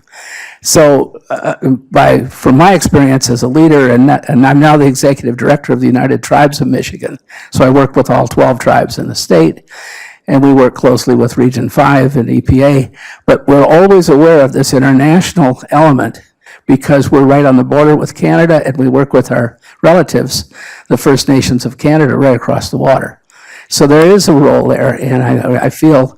So from my experience as a leader, and I'm now the executive director of the United Tribes of Michigan, so I work with all 12 tribes in the state, and we work closely with Region 5 and EPA, but we're always aware of this international element because we're right on the border with Canada and we work with our relatives, the First Nations of Canada, right across the water. So there is a role there, and I feel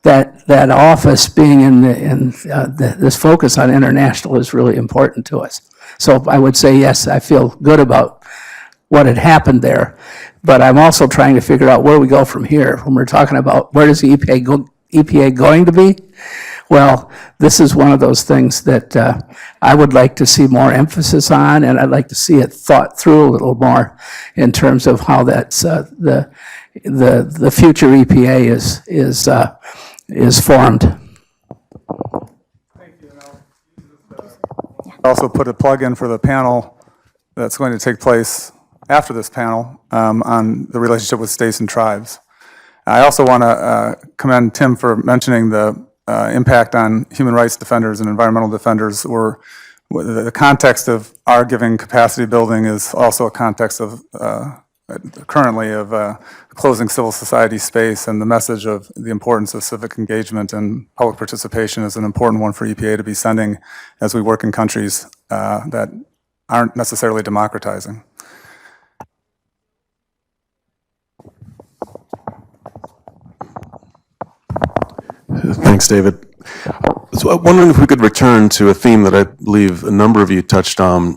that office being in this focus on international is really important to us. So I would say, yes, I feel good about what had happened there. But I'm also trying to figure out where we go from here. When we're talking about where does the EPA going to be? Well, this is one of those things that I would like to see more emphasis on, and I'd like to see it thought through a little more in terms of how that's the future EPA is formed. Also put a plug in for the panel that's going to take place after this panel on the relationship with states and tribes. I also want to commend Tim for mentioning the impact on human rights defenders and environmental defenders, or the context of our giving capacity building is also a context of currently of closing civil society space, and the message of the importance of civic engagement and public participation is an important one for EPA to be sending as we work in countries that aren't necessarily democratizing. Thanks, David. So I'm wondering if we could return to a theme that I believe a number of you touched on,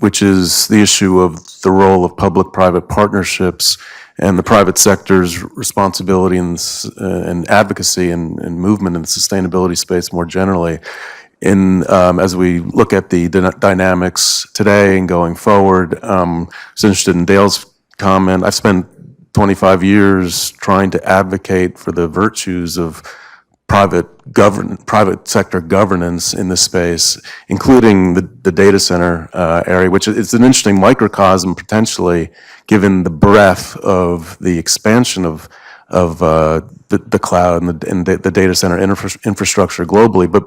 which is the issue of the role of public-private partnerships and the private sector's responsibility and advocacy and movement in the sustainability space more generally. As we look at the dynamics today and going forward, I was interested in Dale's comment. I've spent 25 years trying to advocate for the virtues of private sector governance in this space, including the data center area, which is an interesting microcosm potentially, given the breadth of the expansion of the cloud and the data center infrastructure globally. But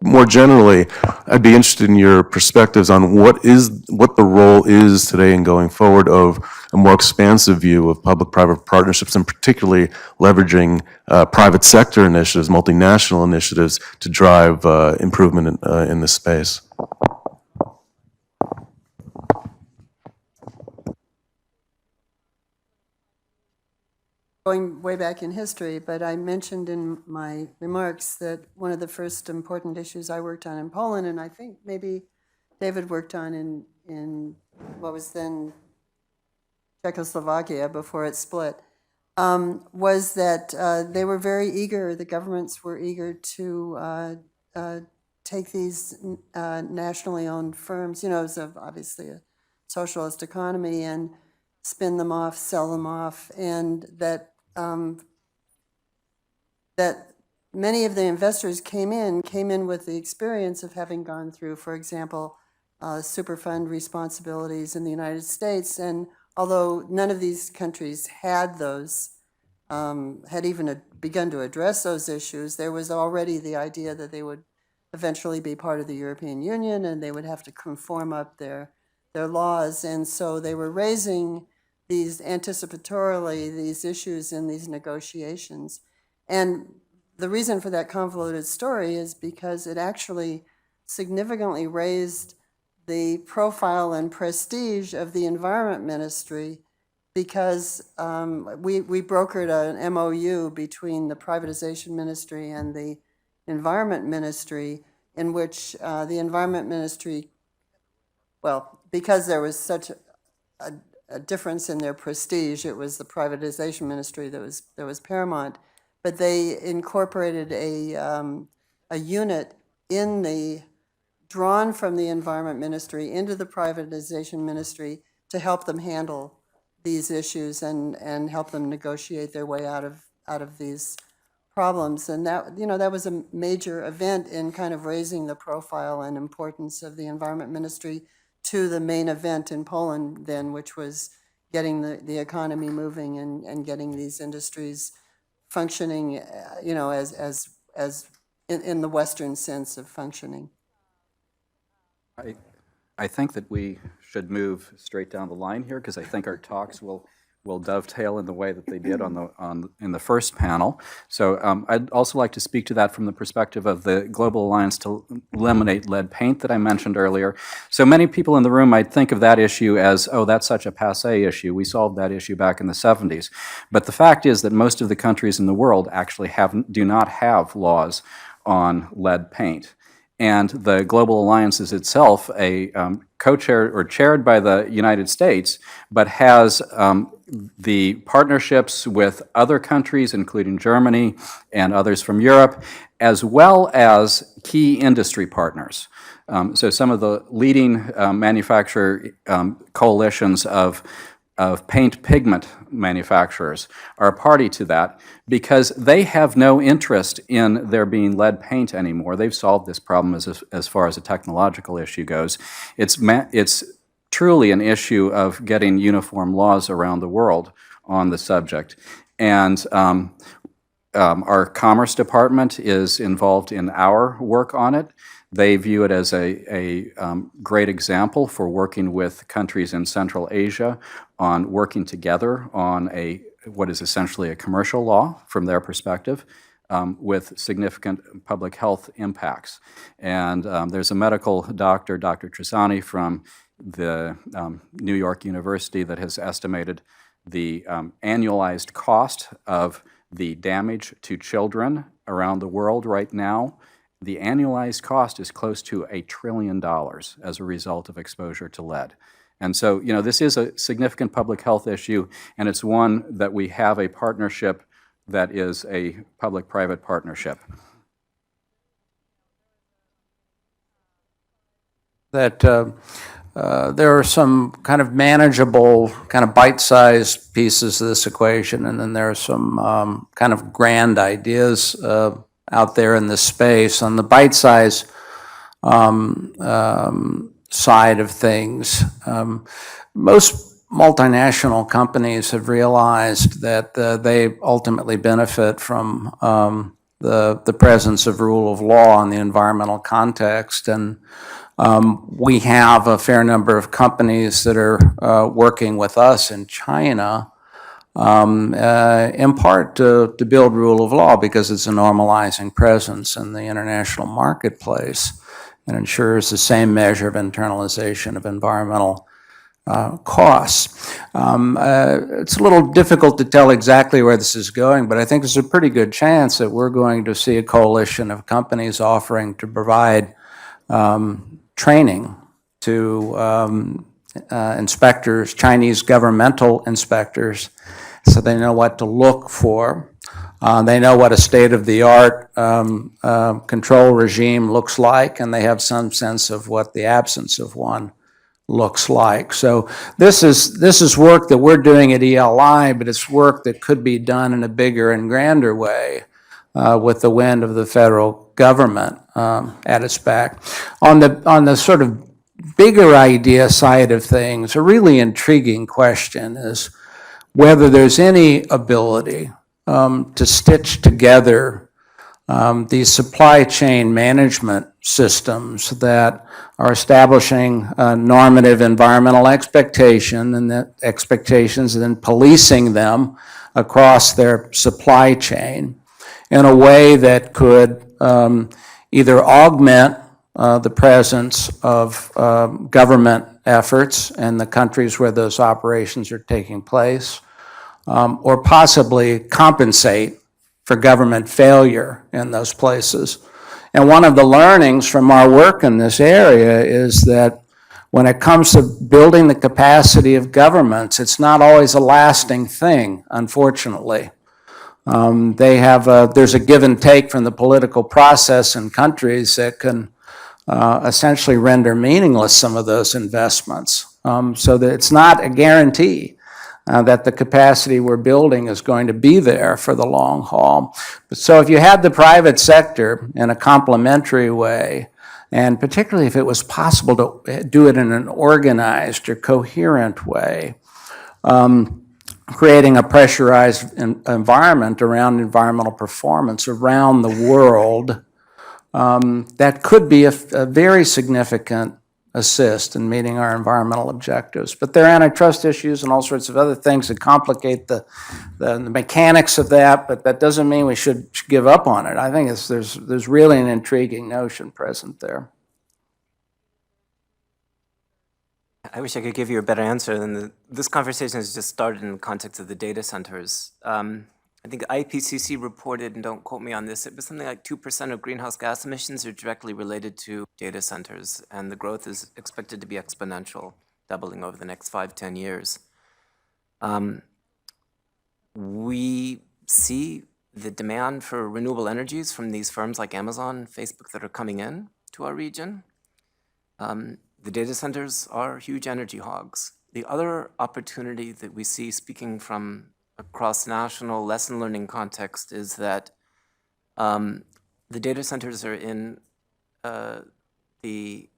more generally, I'd be interested in your perspectives on what the role is today and going forward of a more expansive view of public-private partnerships, and particularly leveraging private sector initiatives, multinational initiatives, to drive improvement in this space. Going way back in history, but I mentioned in my remarks that one of the first important issues I worked on in Poland, and I think maybe David worked on in what was then Czechoslovakia before it split, was that they were very eager, the governments were eager to take these nationally owned firms, it was obviously a socialist economy, and spin them off, sell them off, and that many of the investors came in with the experience of having gone through, for example, Superfund responsibilities in the United States. And although none of these countries had those, had even begun to address those issues, there was already the idea that they would eventually be part of the European Union and they would have to conform up their laws. And so they were raising these anticipatorily, these issues in these negotiations. And the reason for that convoluted story is because it actually significantly raised the profile and prestige of the Environment Ministry, because we brokered an MOU between the Privatization Ministry and the Environment Ministry, in which the Environment Ministry, well, because there was such a difference in their prestige, it was the Privatization Ministry that was paramount, but they incorporated a unit drawn from the Environment Ministry into the Privatization Ministry to help them handle these issues and help them negotiate their way out of these problems. And that was a major event in kind of raising the profile and importance of the Environment Ministry to the main event in Poland then, which was getting the economy moving and getting these industries functioning, as in the Western sense of functioning. I think that we should move straight down the line here, because I think our talks will dovetail in the way that they did in the first panel. So I'd also like to speak to that from the perspective of the Global Alliance to Eliminate Lead Paint that I mentioned earlier. So many people in the room might think of that issue as, oh, that's such a passé issue. We solved that issue back in the 70s. But the fact is that most of the countries in the world actually do not have laws on lead paint. And the Global Alliance is itself a co-chaired or chaired by the United States, but has the partnerships with other countries, including Germany and others from Europe, as well as key industry partners. So some of the leading manufacturer coalitions of paint pigment manufacturers are a party to that, because they have no interest in there being lead paint anymore. They've solved this problem as far as a technological issue goes. It's truly an issue of getting uniform laws around the world on the subject. And our Commerce Department is involved in our work on it. They view it as a great example for working with countries in Central Asia on working together on what is essentially a commercial law from their perspective, with significant public health impacts. And there's a medical doctor, Dr. Trisani, from the New York University that has estimated the annualized cost of the damage to children around the world right now. The annualized cost is close to $1 trillion as a result of exposure to lead. And so, this is a significant public health issue, and it's one that we have a partnership that is a public-private partnership. That there are some kind of manageable, kind of bite-sized pieces of this equation, and then there are some kind of grand ideas out there in this space. On the bite-size side of things, most multinational companies have realized that they ultimately benefit from the presence of rule of law in the environmental context, and we have a fair number of companies that are working with us in China, in part to build rule of law because it's a normalizing presence in the international marketplace and ensures the same measure of internalization of environmental costs. It's a little difficult to tell exactly where this is going, but I think there's a pretty good chance that we're going to see a coalition of companies offering to provide training to inspectors, Chinese governmental inspectors, so they know what to look for. They know what a state-of-the-art control regime looks like, and they have some sense of what the absence of one looks like. So this is work that we're doing at ELI, but it's work that could be done in a bigger and grander way with the wind of the federal government at its back. On the sort of bigger idea side of things, a really intriguing question is whether there's any ability to stitch together these supply chain management systems that are establishing normative environmental expectations and then policing them across their supply chain in a way that could either augment the presence of government efforts in the countries where those operations are taking place, or possibly compensate for government failure in those places. And one of the learnings from our work in this area is that when it comes to building the capacity of governments, it's not always a lasting thing, unfortunately. There's a give and take from the political process in countries that can essentially render meaningless some of those investments. So that it's not a guarantee that the capacity we're building is going to be there for the long haul. So if you had the private sector in a complementary way, and particularly if it was possible to do it in an organized or coherent way, creating a pressurized environment around environmental performance around the world, that could be a very significant assist in meeting our environmental objectives. But there are antitrust issues and all sorts of other things that complicate the mechanics of that, but that doesn't mean we should give up on it. I think there's really an intriguing notion present there. I wish I could give you a better answer than this conversation has just started in the context of the data centers. I think IPCC reported, and don't quote me on this, it was something like 2% of greenhouse gas emissions are directly related to data centers, and the growth is expected to be exponential, doubling over the next 5-10 years. We see the demand for renewable energies from these firms like Amazon and Facebook that are coming in to our region. The data centers are huge energy hogs. The other opportunity that we see, speaking from a cross-national lesson learning context, is that the data centers are in the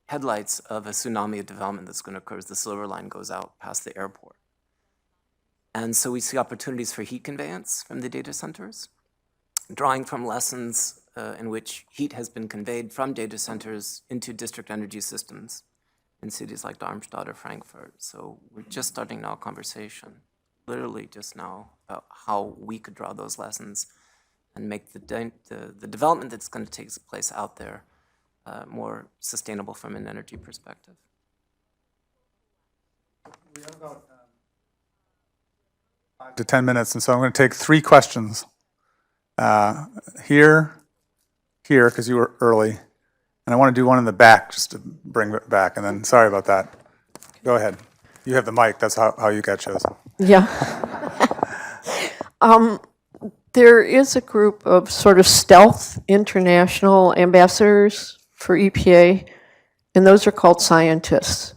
headlights of a tsunami of development that's going to occur as the Silver Line goes out past the airport. And so we see opportunities for heat conveyance from the data centers, drawing from lessons in which heat has been conveyed from data centers into district energy systems in cities like Darmstadt or Frankfurt. So we're just starting now a conversation, literally just now, about how we could draw those lessons and make the development that's going to take place out there more sustainable from an energy perspective. We have about 5 to 10 minutes, and so I'm going to take 3 questions. Here, because you were early, and I want to do one in the back just to bring it back, and then, sorry about that. Go ahead. You have the mic, that's how you got chosen. Yeah. There is a group of sort of stealth international ambassadors for EPA, and those are called scientists.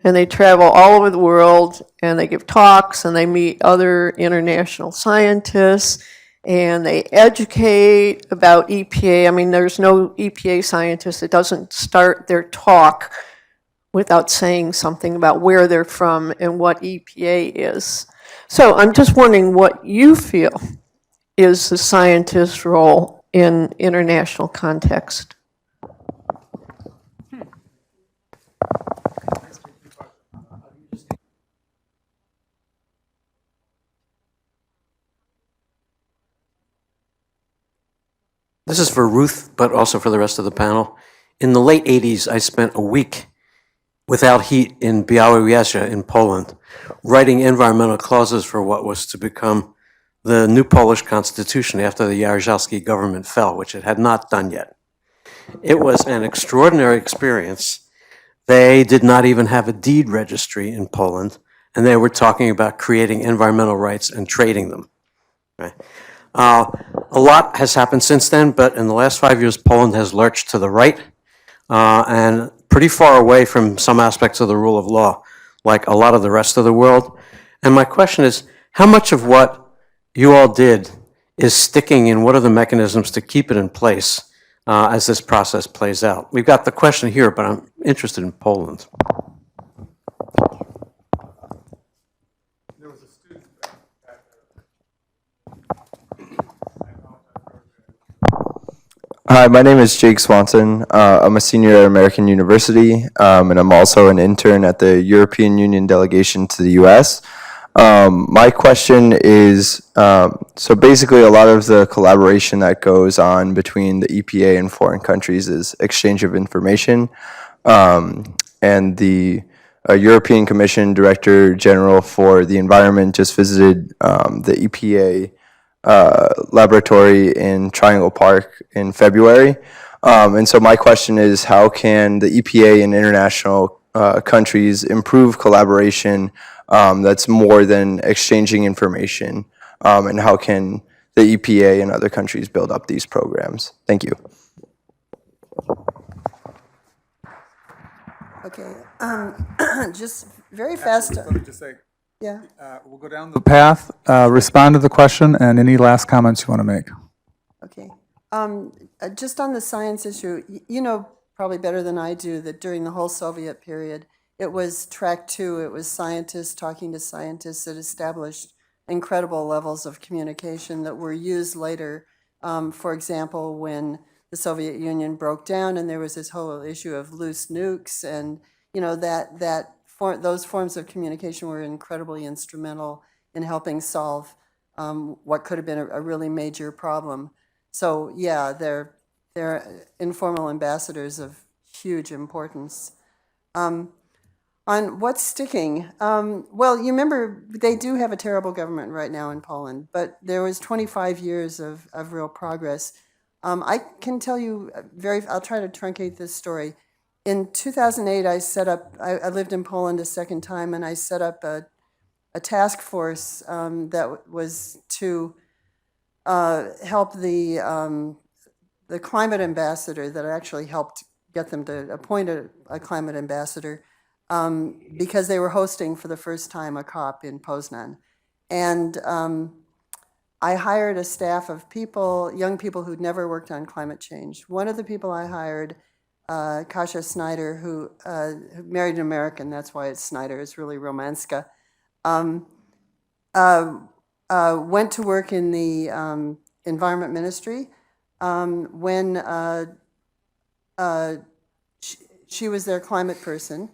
And they travel all over the world, and they give talks, and they meet other international scientists, and they educate about EPA. I mean, there's no EPA scientist that doesn't start their talk without saying something about where they're from and what EPA is. So I'm just wondering what you feel is the scientist's role in international context. This is for Ruth, but also for the rest of the panel. In the late 80s, I spent a week without heat in Białowieża in Poland, writing environmental clauses for what was to become the new Polish constitution after the Jaruzelski government fell, which it had not done yet. It was an extraordinary experience. They did not even have a deed registry in Poland, and they were talking about creating environmental rights and trading them. Right? A lot has happened since then, but in the last 5 years, Poland has lurched to the right and pretty far away from some aspects of the rule of law, like a lot of the rest of the world. And my question is, how much of what you all did is sticking, and what are the mechanisms to keep it in place as this process plays out? We've got the question here, but I'm interested in Poland. Hi, my name is Jake Swanson. I'm a senior at American University, and I'm also an intern at the European Union delegation to the U.S. My question is, so basically a lot of the collaboration that goes on between the EPA and foreign countries is exchange of information, and the European Commission Director General for the Environment just visited the EPA laboratory in Triangle Park in February. And so my question is, how can the EPA and international countries improve collaboration that's more than exchanging information? And how can the EPA and other countries build up these programs? Thank you. Okay, just very fast. Let me just say, Yeah. we'll go down the path, respond to the question, and any last comments you want to make. Okay. Just on the science issue, you know probably better than I do that during the whole Soviet period, it was track 2, it was scientists talking to scientists that established incredible levels of communication that were used later. For example, when the Soviet Union broke down and there was this whole issue of loose nukes, and you know those forms of communication were incredibly instrumental in helping solve what could have been a really major problem. So yeah, they're informal ambassadors of huge importance. On what's sticking, well, you remember they do have a terrible government right now in Poland, but there was 25 years of real progress. I can tell you I'll try to truncate this story. In 2008, I lived in Poland a second time, and I set up a task force that was to help the climate ambassador, that actually helped get them to appoint a climate ambassador, because they were hosting for the first time a COP in Poznan. And I hired a staff of people, young people who'd never worked on climate change. One of the people I hired, Kasia Snyder, who married an American, that's why it's Snyder, it's really Romanska. went to work in the Environment Ministry when she was their climate person,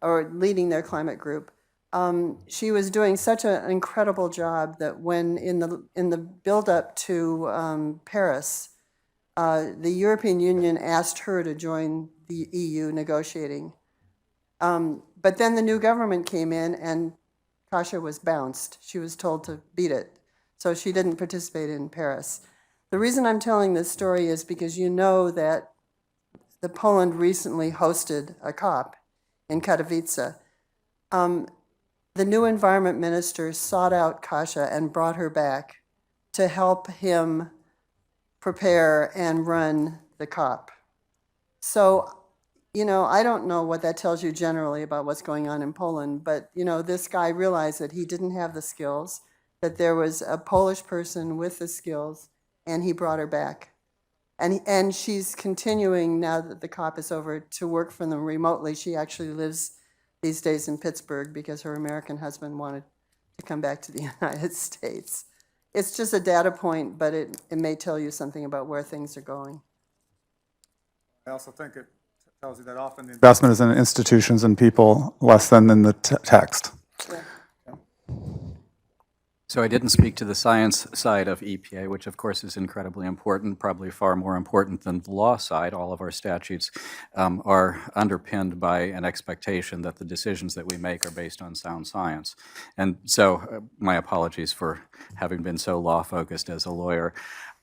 or leading their climate group. She was doing such an incredible job that when in the build-up to Paris, the European Union asked her to join the EU negotiating. But then the new government came in and Kasia was bounced. She was told to beat it. So she didn't participate in Paris. The reason I'm telling this story is because you know that Poland recently hosted a COP in Katowice. The new environment minister sought out Kasia and brought her back to help him prepare and run the COP. So, you know, I don't know what that tells you generally about what's going on in Poland, but, you know, this guy realized that he didn't have the skills, that there was a Polish person with the skills, and he brought her back. And she's continuing, now that the COP is over, to work for them remotely. She actually lives these days in Pittsburgh because her American husband wanted to come back to the United States. It's just a data point, but it may tell you something about where things are going. I also think it tells you that often the investment is in institutions and people less than in the text. Yeah. So I didn't speak to the science side of EPA, which of course is incredibly important, probably far more important than the law side. All of our statutes are underpinned by an expectation that the decisions that we make are based on sound science. And so my apologies for having been so law-focused as a lawyer.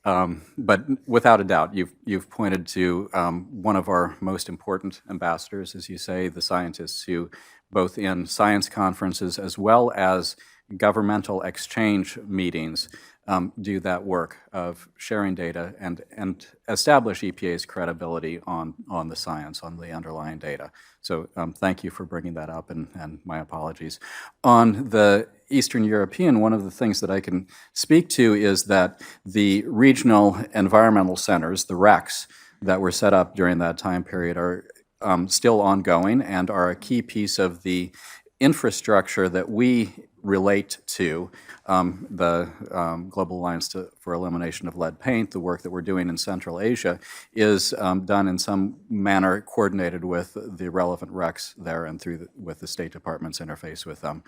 But without a doubt, you've pointed to one of our most important ambassadors, as you say, the scientists who, both in science conferences as well as governmental exchange meetings, do that work of sharing data and establish EPA's credibility on the science, on the underlying data. So thank you for bringing that up, and my apologies. On the Eastern European, one of the things that I can speak to is that the regional environmental centers, the RECs, that were set up during that time period are still ongoing and are a key piece of the infrastructure that we relate to, the Global Alliance for Elimination of Lead Paint, the work that we're doing in Central Asia, is done in some manner coordinated with the relevant RECs there and with the State Department's interface with them.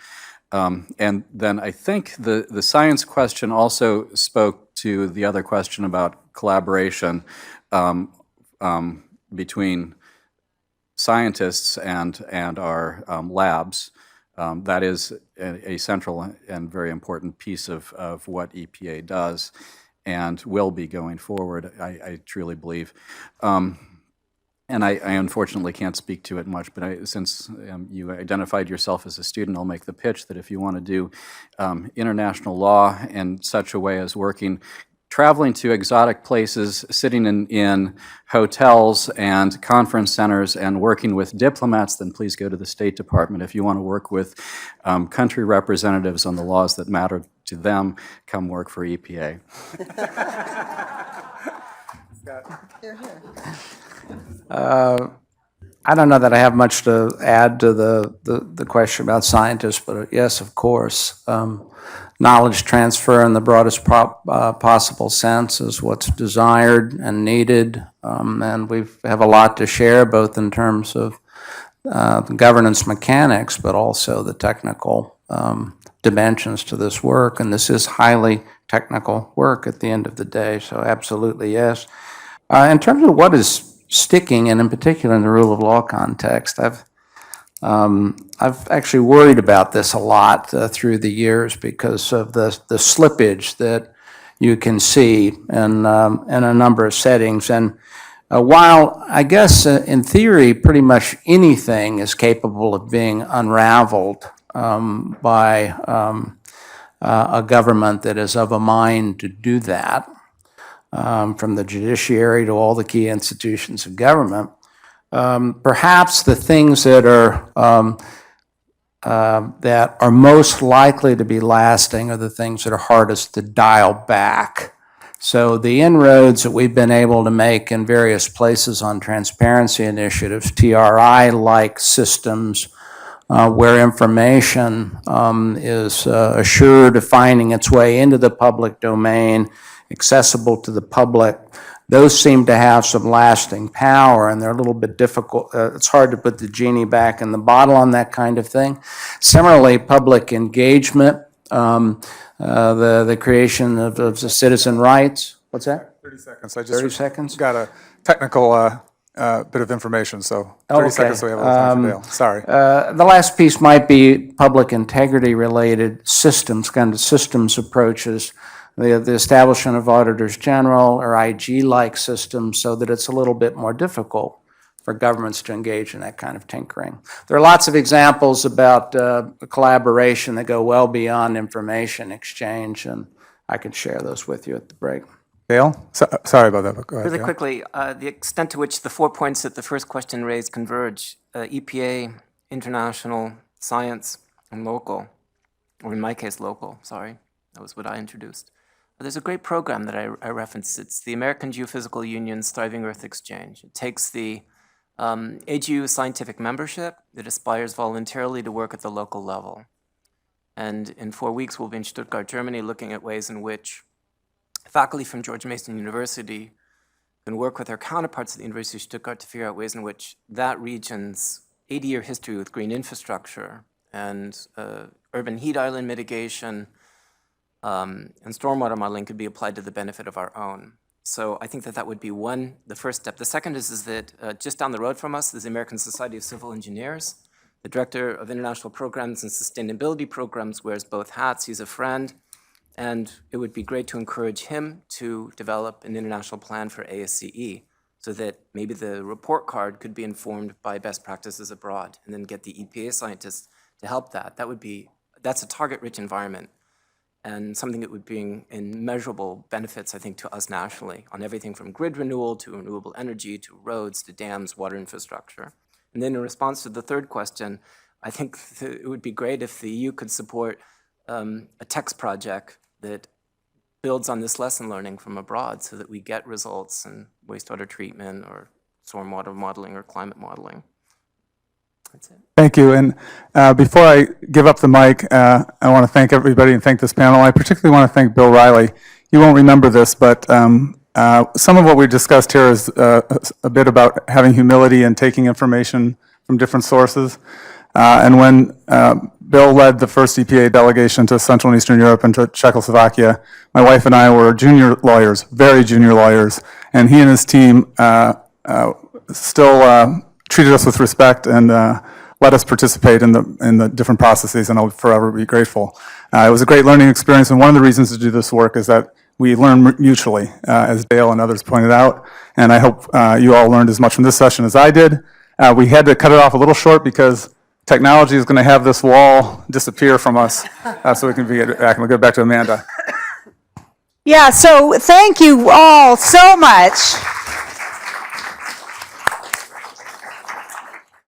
And then I think the science question also spoke to the other question about collaboration between scientists and our labs. That is a central and very important piece of what EPA does and will be going forward, I truly believe. And I unfortunately can't speak to it much, but since you identified yourself as a student, I'll make the pitch that if you want to do international law in such a way as traveling to exotic places, sitting in hotels and conference centers and working with diplomats, then please go to the State Department. If you want to work with country representatives on the laws that matter to them, come work for EPA. Here, here. I don't know that I have much to add to the question about scientists, but yes, of course. Knowledge transfer in the broadest possible sense is what's desired and needed, and we have a lot to share, both in terms of the governance mechanics, but also the technical dimensions to this work, and this is highly technical work at the end of the day, so absolutely yes. In terms of what is sticking, and in particular in the rule of law context, I've actually worried about this a lot through the years because of the slippage that you can see in a number of settings. And while I guess in theory pretty much anything is capable of being unraveled by a government that is of a mind to do that, from the judiciary to all the key institutions of government, perhaps the things that are most likely to be lasting are the things that are hardest to dial back. So the inroads that we've been able to make in various places on transparency initiatives, TRI-like systems, where information is assured of finding its way into the public domain, accessible to the public. Those seem to have some lasting power, and they're a little bit difficult. It's hard to put the genie back in the bottle on that kind of thing. Similarly, public engagement, the creation of the citizen rights. What's that? 30 seconds. I just 30 seconds? got a technical bit of information, so 30 Okay. seconds so we have a little time for Dale. Sorry. The last piece might be public integrity related systems, kind of systems approaches, the establishment of auditors general or IG-like systems so that it's a little bit more difficult for governments to engage in that kind of tinkering. There are lots of examples about collaboration that go well beyond information exchange, and I can share those with you at the break. Dale? Sorry about that, but go ahead. Really Dale. quickly, the extent to which the 4 points that the first question raised converge, EPA, international, science, and local, or in my case, local, sorry, that was what I introduced. There's a great program that I referenced. It's the American Geophysical Union's Thriving Earth Exchange. It takes the AGU scientific membership that aspires voluntarily to work at the local level. And in 4 weeks, we'll be in Stuttgart, Germany, looking at ways in which faculty from George Mason University can work with their counterparts at the University of Stuttgart to figure out ways in which that region's 80-year history with green infrastructure and urban heat island mitigation and stormwater modeling could be applied to the benefit of our own. So I think that that would be the first step. The second is that just down the road from us is the American Society of Civil Engineers. The Director of International Programs and Sustainability Programs wears both hats. He's a friend. And it would be great to encourage him to develop an international plan for ASCE so that maybe the report card could be informed by best practices abroad and then get the EPA scientists to help that. That's a target-rich environment and something that would bring in measurable benefits, I think, to us nationally on everything from grid renewal to renewable energy to roads to dams, water infrastructure. And then in response to the third question, I think it would be great if the EU could support a text project that builds on this lesson learning from abroad so that we get results in wastewater treatment or stormwater modeling or climate modeling. That's it. Thank you. And before I give up the mic, I want to thank everybody and thank this panel. I particularly want to thank Bill Riley. You won't remember this, but some of what we discussed here is a bit about having humility and taking information from different sources. And when Bill led the first EPA delegation to Central and Eastern Europe and to Czechoslovakia, my wife and I were junior lawyers, very junior lawyers, and he and his team still treated us with respect and let us participate in the different processes, and I'll forever be grateful. It was a great learning experience, and one of the reasons to do this work is that we learn mutually, as Dale and others pointed out, and I hope you all learned as much from this session as I did. We had to cut it off a little short because technology is going to have this wall disappear from us, so we can get back. And we'll go back to Amanda. Yeah, so thank you all so much.